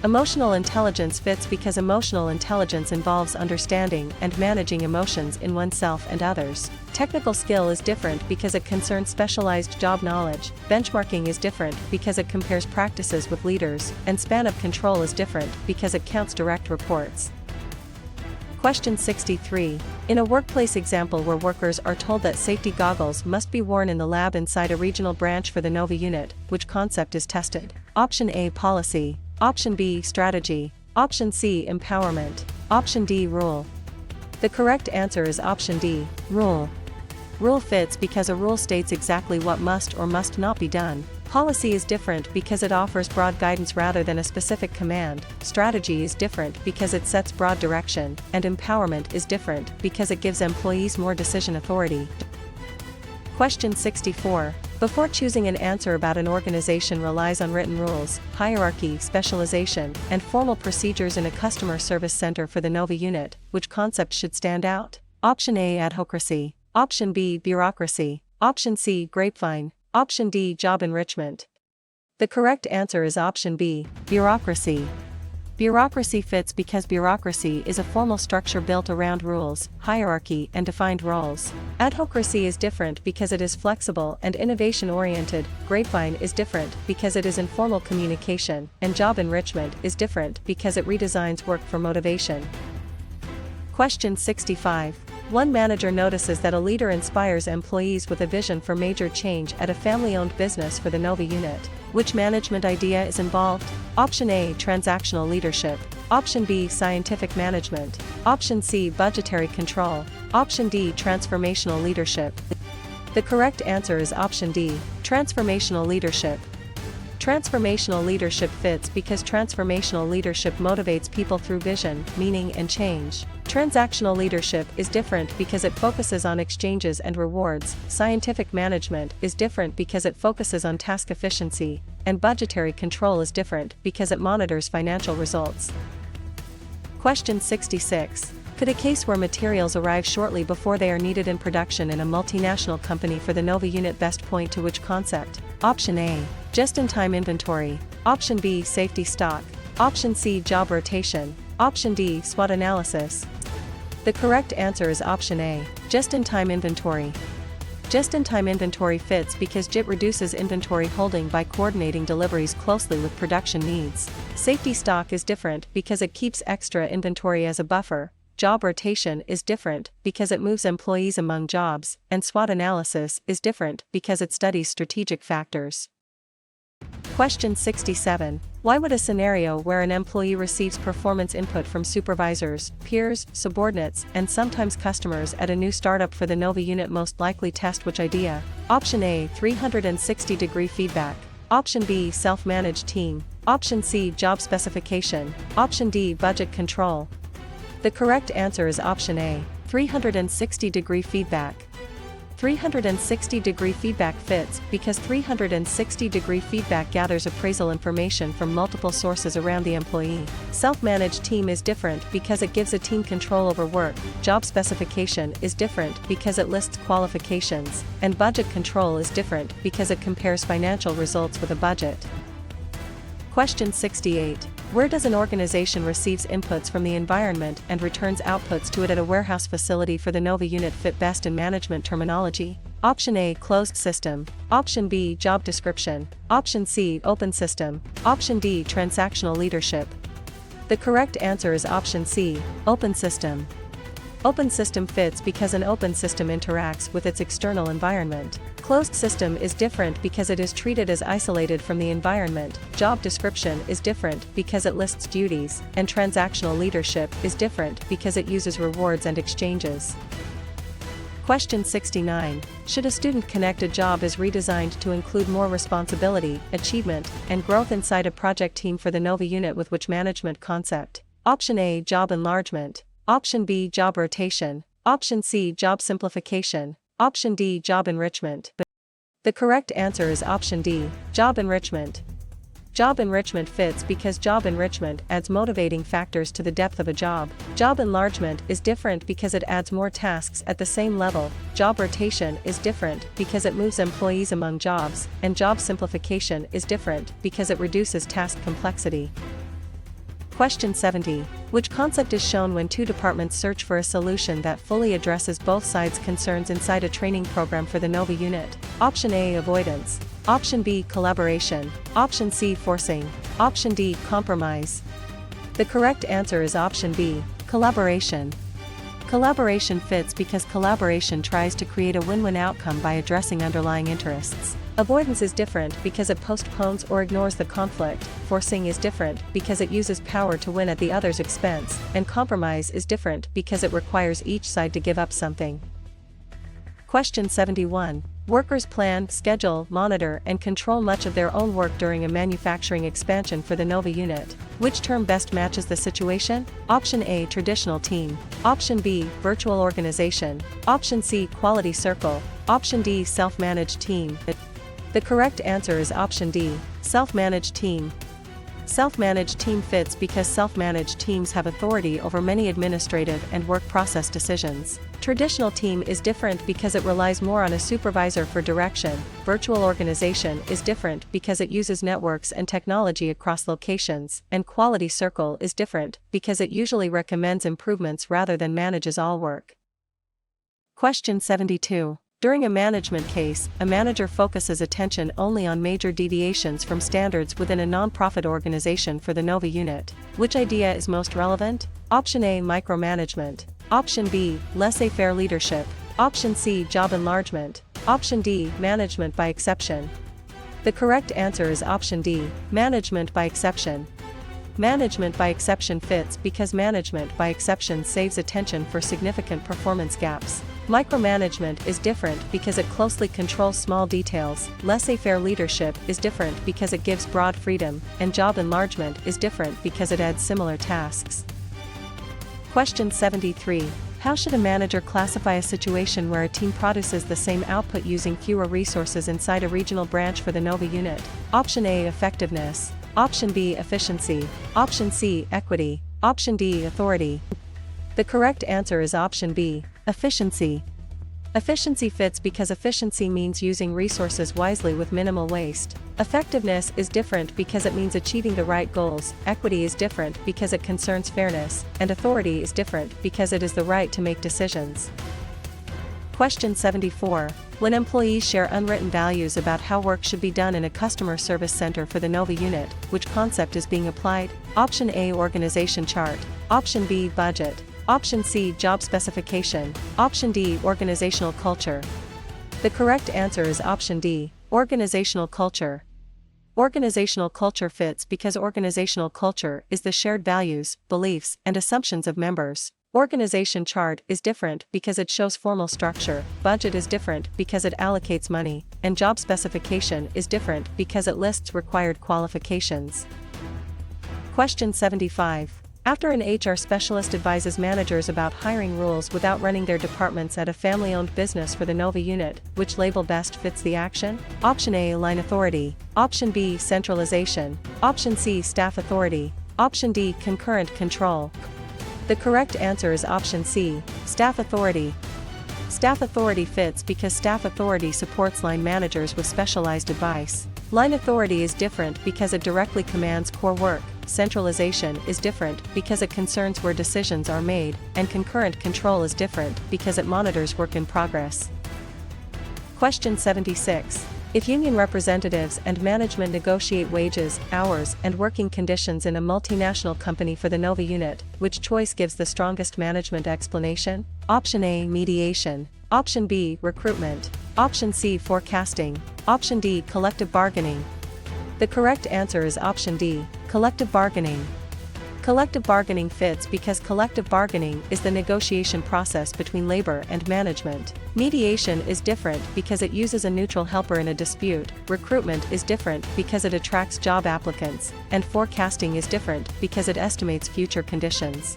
Emotional intelligence fits because emotional intelligence involves understanding and managing emotions in oneself and others. Technical skill is different because it concerns specialized job knowledge. Benchmarking is different because it compares practices with leaders, and span of control is different because it counts direct reports. Question 63. In a workplace example where workers are told that safety goggles must be worn in the lab inside a regional branch for the NOVA unit, which concept is tested? Option A, policy. Option B, strategy. Option C, empowerment. Option D, rule. The correct answer is option D, rule. Rule fits because a rule states exactly what must or must not be done. Policy is different because it offers broad guidance rather than a specific command. Strategy is different because it sets broad direction, and empowerment is different because it gives employees more decision authority. Question 64. Before choosing an answer about an organization relies on written rules, hierarchy, specialization, and formal procedures in a customer service center for the NOVA unit, which concept should stand out? Option A, adhocracy. Option B, bureaucracy. Option C, grapevine. Option D, job enrichment. The correct answer is option B, bureaucracy. Bureaucracy fits because bureaucracy is a formal structure built around rules, hierarchy, and defined roles. Adhocracy is different because it is flexible and innovation-oriented. Grapevine is different because it is informal communication, and job enrichment is different because it redesigns work for motivation. Question 65. One manager notices that a leader inspires employees with a vision for major change at a family-owned business for the NOVA unit. Which management idea is involved? Option A, transactional leadership. Option B, scientific management. Option C, budgetary control. Option D, transformational leadership. The correct answer is option D, transformational leadership. Transformational leadership fits because transformational leadership motivates people through vision, meaning, and change. Transactional leadership is different because it focuses on exchanges and rewards. Scientific management is different because it focuses on task efficiency, and budgetary control is different because it monitors financial results. Question 66. Could a case where materials arrive shortly before they are needed in production in a multinational company for the NOVA unit best point to which concept? Option A, just-in-time inventory. Option B, safety stock. Option C, job rotation. Option D, SWOT analysis. The correct answer is option A, just-in-time inventory. Just-in-time inventory fits because JIT reduces inventory holding by coordinating deliveries closely with production needs. Safety stock is different because it keeps extra inventory as a buffer. Job rotation is different because it moves employees among jobs, and SWOT analysis is different because it studies strategic factors. Question 67. Why would a scenario where an employee receives performance input from supervisors, peers, subordinates, and sometimes customers at a new startup for the NOVA unit most likely test which idea? Option A, 360-degree feedback. Option B, self-managed team. Option C, job specification. Option D, budget control. The correct answer is option A, 360-degree feedback. 360-degree feedback fits because 360-degree feedback gathers appraisal information from multiple sources around the employee. Self-managed team is different because it gives a team control over work. Job specification is different because it lists qualifications, and budget control is different because it compares financial results with a budget. Question 68. Where does an organization receives inputs from the environment and returns outputs to it at a warehouse facility for the NOVA unit fit best in management terminology? Option A, closed system. Option B, job description. Option C, open system. Option D, transactional leadership. The correct answer is option C, open system. Open system fits because an open system interacts with its external environment. Closed system is different because it is treated as isolated from the environment. Job description is different because it lists duties, and transactional leadership is different because it uses rewards and exchanges. Question 69. Should a student-connected job is redesigned to include more responsibility, achievement, and growth inside a project team for the NOVA unit with which management concept? Option A, job enlargement. Option B, job rotation. Option C, job simplification. Option D, job enrichment. The correct answer is option D, job enrichment. Job enrichment fits because job enrichment adds motivating factors to the depth of a job. Job enlargement is different because it adds more tasks at the same level. Job rotation is different because it moves employees among jobs, and job simplification is different because it reduces task complexity. Question 70. Which concept is shown when two departments search for a solution that fully addresses both sides' concerns inside a training program for the NOVA unit? Option A, avoidance. Option B, collaboration. Option C, forcing. Option D, compromise. The correct answer is option B, collaboration. Collaboration fits because collaboration tries to create a win-win outcome by addressing underlying interests. Avoidance is different because it postpones or ignores the conflict. Forcing is different because it uses power to win at the other's expense, and compromise is different because it requires each side to give up something. Question 71. Workers plan, schedule, monitor, and control much of their own work during a manufacturing expansion for the NOVA unit. Which term best matches the situation? Option A, traditional team. Option B, virtual organization. Option C, quality circle. Option D, self-managed team. The correct answer is option D, self-managed team. Self-managed team fits because self-managed teams have authority over many administrative and work process decisions. Traditional team is different because it relies more on a supervisor for direction. Virtual organization is different because it uses networks and technology across locations, and quality circle is different because it usually recommends improvements rather than manages all work. Question 72. During a management case, a manager focuses attention only on major deviations from standards within a non-profit organization for the NOVA unit. Which idea is most relevant? Option A, micromanagement. Option B, laissez-faire leadership. Option C, job enlargement. Option D, management by exception. The correct answer is option D, management by exception. Management by exception fits because management by exception saves attention for significant performance gaps. Micromanagement is different because it closely controls small details. Laissez-faire leadership is different because it gives broad freedom, and job enlargement is different because it adds similar tasks. Question 73. How should a manager classify a situation where a team produces the same output using fewer resources inside a regional branch for the NOVA unit? Option A, effectiveness. Option B, efficiency. Option C, equity. Option D, authority. The correct answer is option B, efficiency. Efficiency fits because efficiency means using resources wisely with minimal waste. Effectiveness is different because it means achieving the right goals. Equity is different because it concerns fairness, and authority is different because it is the right to make decisions. Question 74. When employees share unwritten values about how work should be done in a customer service center for the NOVA unit, which concept is being applied? Option A, organization chart. Option B, budget. Option C, job specification. Option D, organizational culture. The correct answer is option D, organizational culture. Organizational culture fits because organizational culture is the shared values, beliefs, and assumptions of members. Organization chart is different because it shows formal structure. Budget is different because it allocates money, and job specification is different because it lists required qualifications. Question 75. After an HR specialist advises managers about hiring rules without running their departments at a family-owned business for the NOVA unit, which label best fits the action? Option A, line authority. Option B, centralization. Option C, staff authority. Option D, concurrent control. The correct answer is option C, staff authority. Staff authority fits because staff authority supports line managers with specialized advice. Line authority is different because it directly commands core work. Centralization is different because it concerns where decisions are made, and concurrent control is different because it monitors work in progress. Question 76. If union representatives and management negotiate wages, hours, and working conditions in a multinational company for the NOVA unit, which choice gives the strongest management explanation? Option A, mediation. Option B, recruitment. Option C, forecasting. Option D, collective bargaining. The correct answer is option D, collective bargaining. Collective bargaining fits because collective bargaining is the negotiation process between labor and management. Mediation is different because it uses a neutral helper in a dispute. Recruitment is different because it attracts job applicants, and forecasting is different because it estimates future conditions.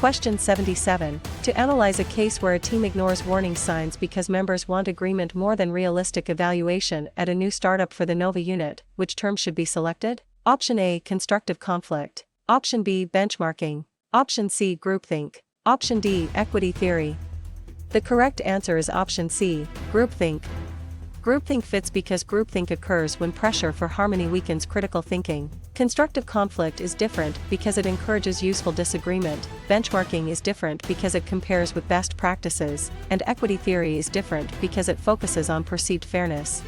Question 77. To analyze a case where a team ignores warning signs because members want agreement more than realistic evaluation at a new startup for the Nova unit, which term should be selected? Option A, constructive conflict. Option B, benchmarking. Option C, groupthink. Option D, equity theory. The correct answer is option C, groupthink. Groupthink fits because groupthink occurs when pressure for harmony weakens critical thinking. Constructive conflict is different because it encourages useful disagreement. Benchmarking is different because it compares with best practices, and equity theory is different because it focuses on perceived fairness.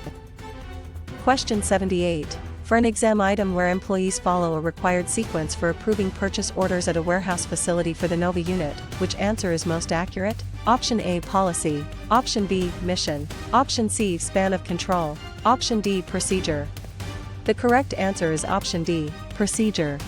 Question 78. For an exam item where employees follow a required sequence for approving purchase orders at a warehouse facility for the Nova unit, which answer is most accurate? Option A, policy. Option B, mission. Option C, span of control. Option D, procedure. The correct answer is option D, procedure.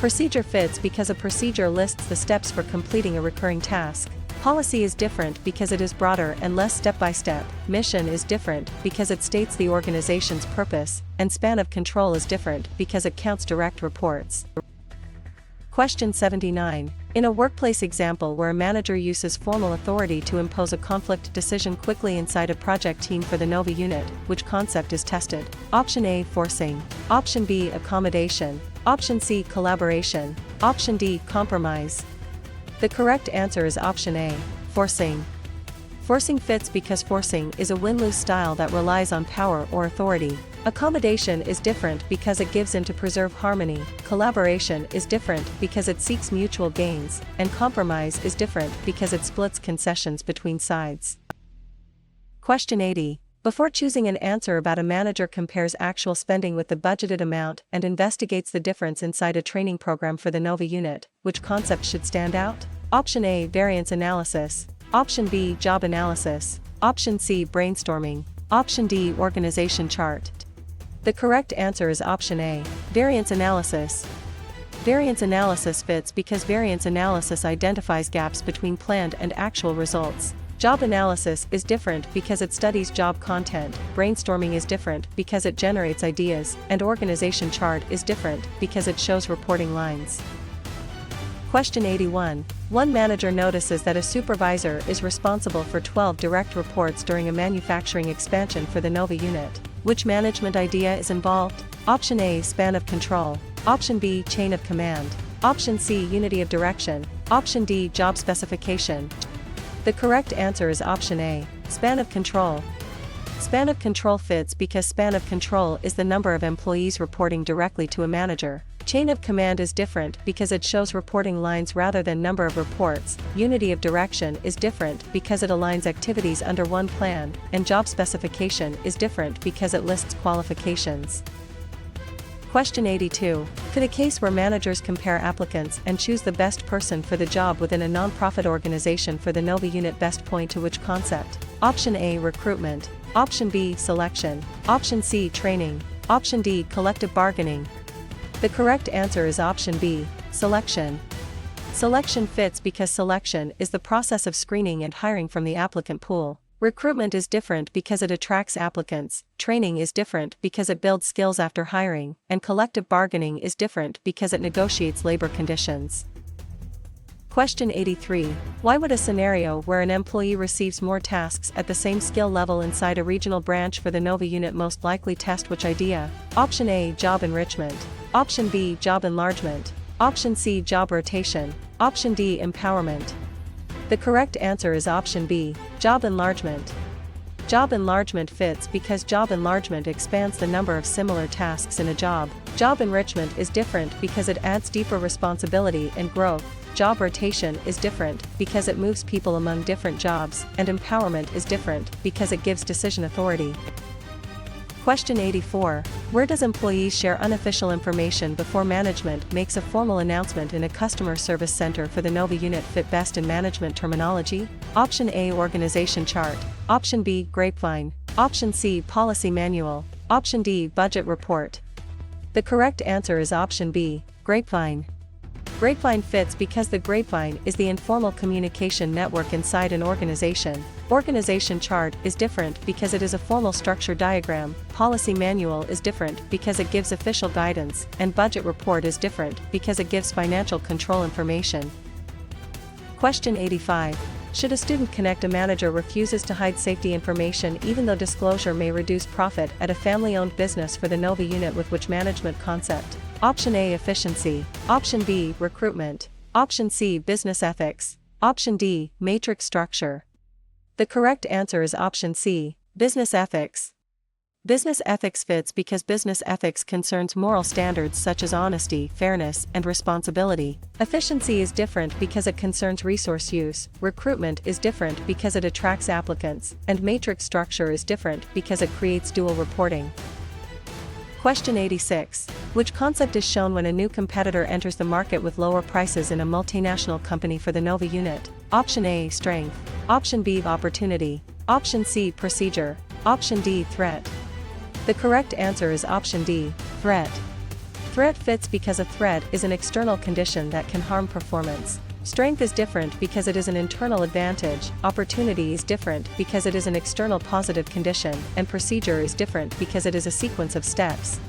Procedure fits because a procedure lists the steps for completing a recurring task. Policy is different because it is broader and less step-by-step. Mission is different because it states the organization's purpose, and span of control is different because it counts direct reports. Question 79. In a workplace example where a manager uses formal authority to impose a conflict decision quickly inside a project team for the Nova unit, which concept is tested? Option A, forcing. Option B, accommodation. Option C, collaboration. Option D, compromise. The correct answer is option A, forcing. Forcing fits because forcing is a win-lose style that relies on power or authority. Accommodation is different because it gives in to preserve harmony. Collaboration is different because it seeks mutual gains, and compromise is different because it splits concessions between sides. Question 80. Before choosing an answer about a manager compares actual spending with the budgeted amount and investigates the difference inside a training program for the Nova unit, which concept should stand out? Option A, variance analysis. Option B, job analysis. Option C, brainstorming. Option D, organization chart. The correct answer is option A, variance analysis. Variance analysis fits because variance analysis identifies gaps between planned and actual results. Job analysis is different because it studies job content, brainstorming is different because it generates ideas, and organization chart is different because it shows reporting lines. Question 81. One manager notices that a supervisor is responsible for 12 direct reports during a manufacturing expansion for the Nova unit. Which management idea is involved? Option A, span of control. Option B, chain of command. Option C, unity of direction. Option D, job specification. The correct answer is option A, span of control. Span of control fits because span of control is the number of employees reporting directly to a manager. Chain of command is different because it shows reporting lines rather than number of reports. Unity of direction is different because it aligns activities under one plan, and job specification is different because it lists qualifications. Question 82. Could a case where managers compare applicants and choose the best person for the job within a non-profit organization for the Nova unit best point to which concept? Option A, recruitment. Option B, selection. Option C, training. Option D, collective bargaining. The correct answer is option B, selection. Selection fits because selection is the process of screening and hiring from the applicant pool. Recruitment is different because it attracts applicants, training is different because it builds skills after hiring, and collective bargaining is different because it negotiates labor conditions. Question 83. Why would a scenario where an employee receives more tasks at the same skill level inside a regional branch for the Nova unit most likely test which idea? Option A, job enrichment. Option B, job enlargement. Option C, job rotation. Option D, empowerment. The correct answer is option B, job enlargement. Job enlargement fits because job enlargement expands the number of similar tasks in a job. Job enrichment is different because it adds deeper responsibility and growth. Job rotation is different because it moves people among different jobs, and empowerment is different because it gives decision authority. Question 84. Where does employees share unofficial information before management makes a formal announcement in a customer service center for the Nova unit fit best in management terminology? Option A, organization chart. Option B, grapevine. Option C, policy manual. Option D, budget report. The correct answer is option B, grapevine. Grapevine fits because the grapevine is the informal communication network inside an organization. Organization chart is different because it is a formal structure diagram. Policy manual is different because it gives official guidance, and budget report is different because it gives financial control information. Question 85. Should a student connect a manager refuses to hide safety information even though disclosure may reduce profit at a family-owned business for the NOVA unit with which management concept? Option A, efficiency. Option B, recruitment. Option C, business ethics. Option D, matrix structure. The correct answer is option C, business ethics. Business ethics fits because business ethics concerns moral standards such as honesty, fairness, and responsibility. Efficiency is different because it concerns resource use, recruitment is different because it attracts applicants, and matrix structure is different because it creates dual reporting. Question 86. Which concept is shown when a new competitor enters the market with lower prices in a multinational company for the NOVA unit? Option A, strength. Option B, opportunity. Option C, procedure. Option D, threat. The correct answer is option D, threat. Threat fits because a threat is an external condition that can harm performance. Strength is different because it is an internal advantage, opportunity is different because it is an external positive condition, and procedure is different because it is a sequence of steps.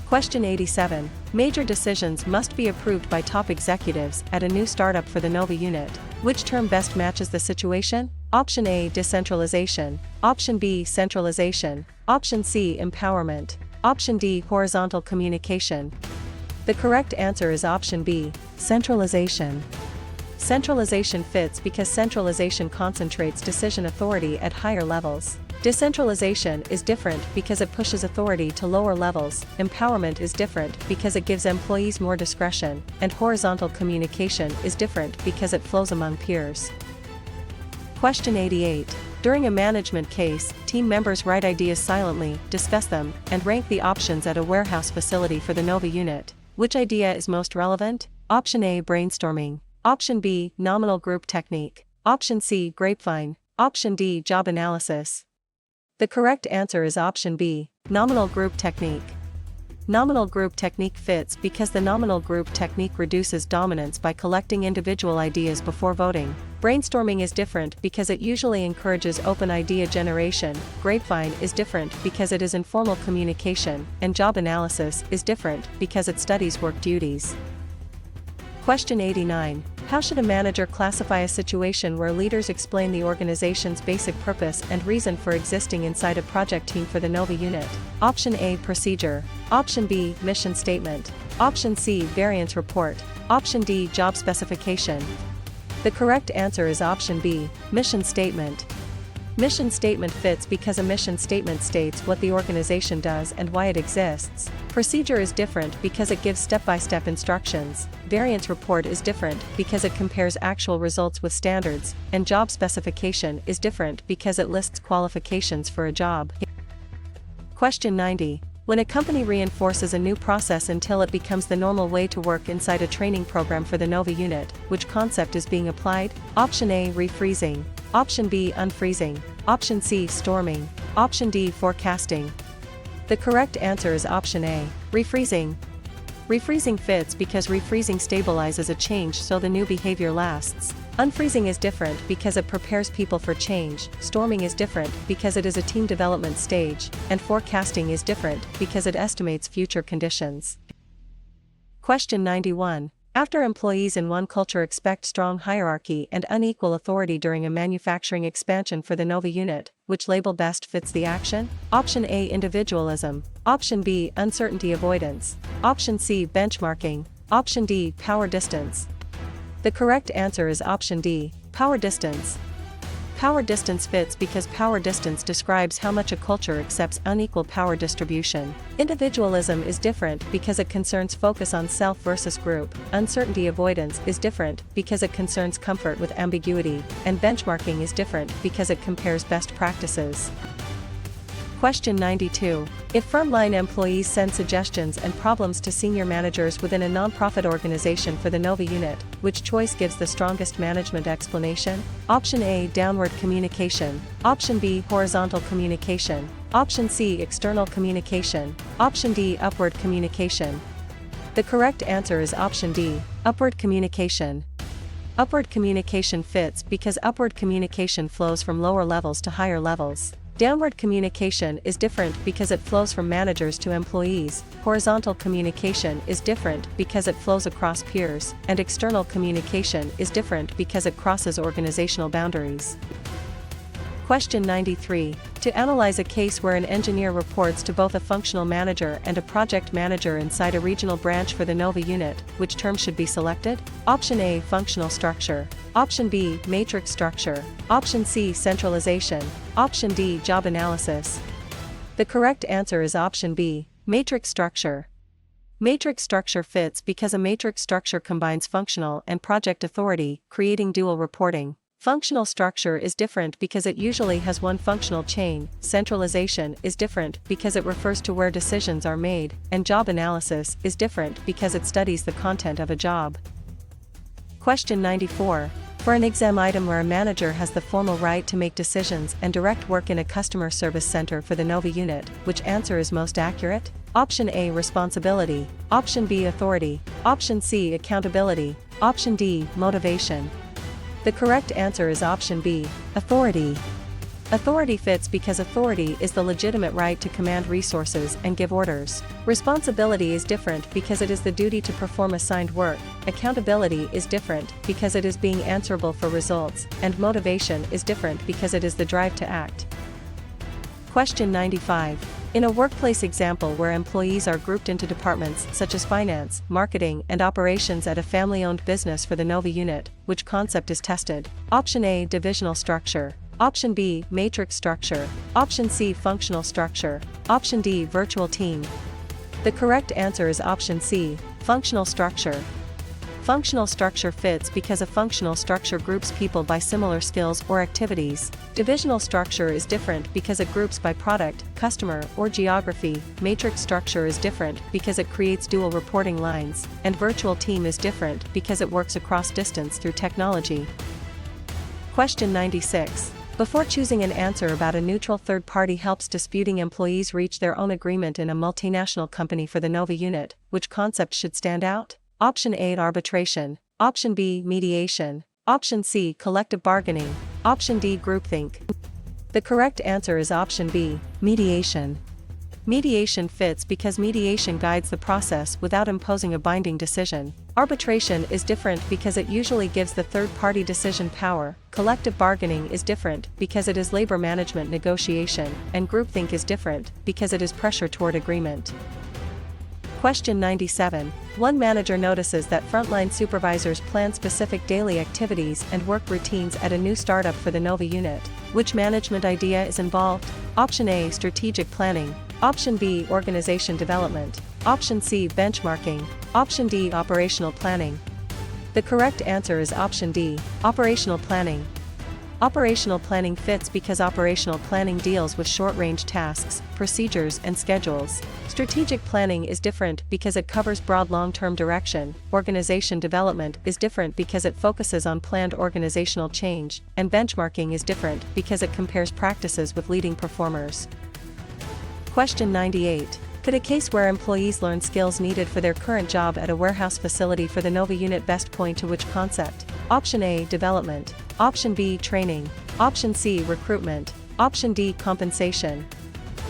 Question 87. Major decisions must be approved by top executives at a new startup for the NOVA unit. Which term best matches the situation? Option A, decentralization. Option B, centralization. Option C, empowerment. Option D, horizontal communication. The correct answer is option B, centralization. Centralization fits because centralization concentrates decision authority at higher levels. Decentralization is different because it pushes authority to lower levels, empowerment is different because it gives employees more discretion, and horizontal communication is different because it flows among peers. Question 88. During a management case, team members write ideas silently, discuss them, and rank the options at a warehouse facility for the NOVA unit. Which idea is most relevant? Option A, brainstorming. Option B, nominal group technique. Option C, grapevine. Option D, job analysis. The correct answer is option B, nominal group technique. Nominal group technique fits because the nominal group technique reduces dominance by collecting individual ideas before voting. Brainstorming is different because it usually encourages open idea generation, grapevine is different because it is informal communication, and job analysis is different because it studies work duties. Question 89. How should a manager classify a situation where leaders explain the organization's basic purpose and reason for existing inside a project team for the NOVA unit? Option A, procedure. Option B, mission statement. Option C, variance report. Option D, job specification. The correct answer is option B, mission statement. Mission statement fits because a mission statement states what the organization does and why it exists. Procedure is different because it gives step-by-step instructions. Variance report is different because it compares actual results with standards, and job specification is different because it lists qualifications for a job. Question 90. When a company reinforces a new process until it becomes the normal way to work inside a training program for the NOVA unit, which concept is being applied? Option A, refreezing. Option B, unfreezing. Option C, storming. Option D, forecasting. The correct answer is option A, refreezing. Refreezing fits because refreezing stabilizes a change so the new behavior lasts. Unfreezing is different because it prepares people for change, storming is different because it is a team development stage, and forecasting is different because it estimates future conditions. Question 91. After employees in one culture expect strong hierarchy and unequal authority during a manufacturing expansion for the NOVA unit, which label best fits the action? Option A, individualism. Option B, uncertainty avoidance. Option C, benchmarking. Option D, power distance. The correct answer is option D, power distance. Power distance fits because power distance describes how much a culture accepts unequal power distribution. Individualism is different because it concerns focus on self versus group. Uncertainty avoidance is different because it concerns comfort with ambiguity, and benchmarking is different because it compares best practices. Question 92. If frontline employees send suggestions and problems to senior managers within a nonprofit organization for the NOVA unit, which choice gives the strongest management explanation? Option A, downward communication. Option B, horizontal communication. Option C, external communication. Option D, upward communication. The correct answer is option D, upward communication. Upward communication fits because upward communication flows from lower levels to higher levels. Downward communication is different because it flows from managers to employees, horizontal communication is different because it flows across peers, and external communication is different because it crosses organizational boundaries. Question 93. To analyze a case where an engineer reports to both a functional manager and a project manager inside a regional branch for the NOVA unit, which term should be selected? Option A, functional structure. Option B, matrix structure. Option C, centralization. Option D, job analysis. The correct answer is option B, matrix structure. Matrix structure fits because a matrix structure combines functional and project authority, creating dual reporting. Functional structure is different because it usually has one functional chain, centralization is different because it refers to where decisions are made, and job analysis is different because it studies the content of a job. Question 94. For an exam item where a manager has the formal right to make decisions and direct work in a customer service center for the NOVA unit, which answer is most accurate? Option A, responsibility. Option B, authority. Option C, accountability. Option D, motivation. The correct answer is option B, authority. Authority fits because authority is the legitimate right to command resources and give orders. Responsibility is different because it is the duty to perform assigned work. Accountability is different because it is being answerable for results, and motivation is different because it is the drive to act. Question 95. In a workplace example where employees are grouped into departments such as finance, marketing, and operations at a family-owned business for the NOVA unit, which concept is tested? Option A, divisional structure. Option B, matrix structure. Option C, functional structure. Option D, virtual team. The correct answer is option C, functional structure. Functional structure fits because a functional structure groups people by similar skills or activities. Divisional structure is different because it groups by product, customer, or geography. Matrix structure is different because it creates dual reporting lines, and virtual team is different because it works across distance through technology. Question 96. Before choosing an answer about a neutral third party helps disputing employees reach their own agreement in a multinational company for the NOVA unit, which concept should stand out? Option A, arbitration. Option B, mediation. Option C, collective bargaining. Option D, groupthink. The correct answer is option B, mediation. Mediation fits because mediation guides the process without imposing a binding decision. Arbitration is different because it usually gives the third-party decision power. Collective bargaining is different because it is labor management negotiation, and groupthink is different because it is pressure toward agreement. Question 97. One manager notices that frontline supervisors plan specific daily activities and work routines at a new startup for the NOVA unit. Which management idea is involved? Option A, strategic planning. Option B, organization development. Option C, benchmarking. Option D, operational planning. The correct answer is option D, operational planning. Operational planning fits because operational planning deals with short-range tasks, procedures, and schedules. Strategic planning is different because it covers broad long-term direction. Organization development is different because it focuses on planned organizational change, and benchmarking is different because it compares practices with leading performers. Question 98. Could a case where employees learn skills needed for their current job at a warehouse facility for the NOVA unit best point to which concept? Option A, development. Option B, training. Option C, recruitment. Option D, compensation.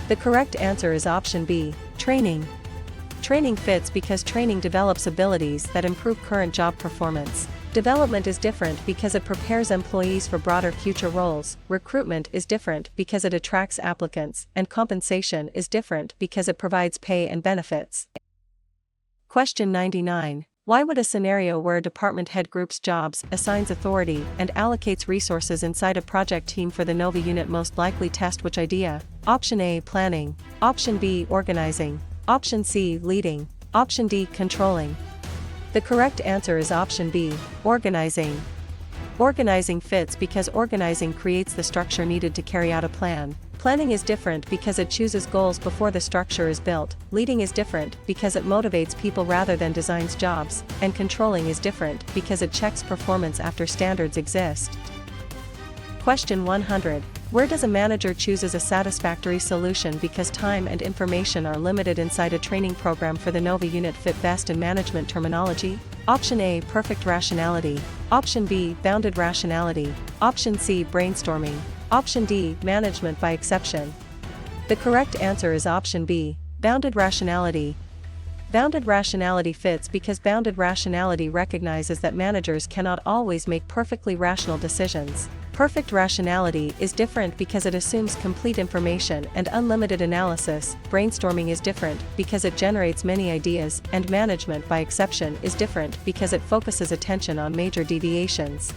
The correct answer is option B, training. Training fits because training develops abilities that improve current job performance. Development is different because it prepares employees for broader future roles. Recruitment is different because it attracts applicants, and compensation is different because it provides pay and benefits. Question 99. Why would a scenario where a department head groups jobs, assigns authority, and allocates resources inside a project team for the NOVA unit most likely test which idea? Option A, planning. Option B, organizing. Option C, leading. Option D, controlling. The correct answer is option B, organizing. Organizing fits because organizing creates the structure needed to carry out a plan. Planning is different because it chooses goals before the structure is built. Leading is different because it motivates people rather than designs jobs. And controlling is different because it checks performance after standards exist. Question 100. Where does a manager chooses a satisfactory solution because time and information are limited inside a training program for the NOVA unit fit best in management terminology? Option A, perfect rationality. Option B, bounded rationality. Option C, brainstorming. Option D, management by exception. The correct answer is option B, bounded rationality. Bounded rationality fits because bounded rationality recognizes that managers cannot always make perfectly rational decisions. Perfect rationality is different because it assumes complete information and unlimited analysis. Brainstorming is different because it generates many ideas, and management by exception is different because it focuses attention on major deviations.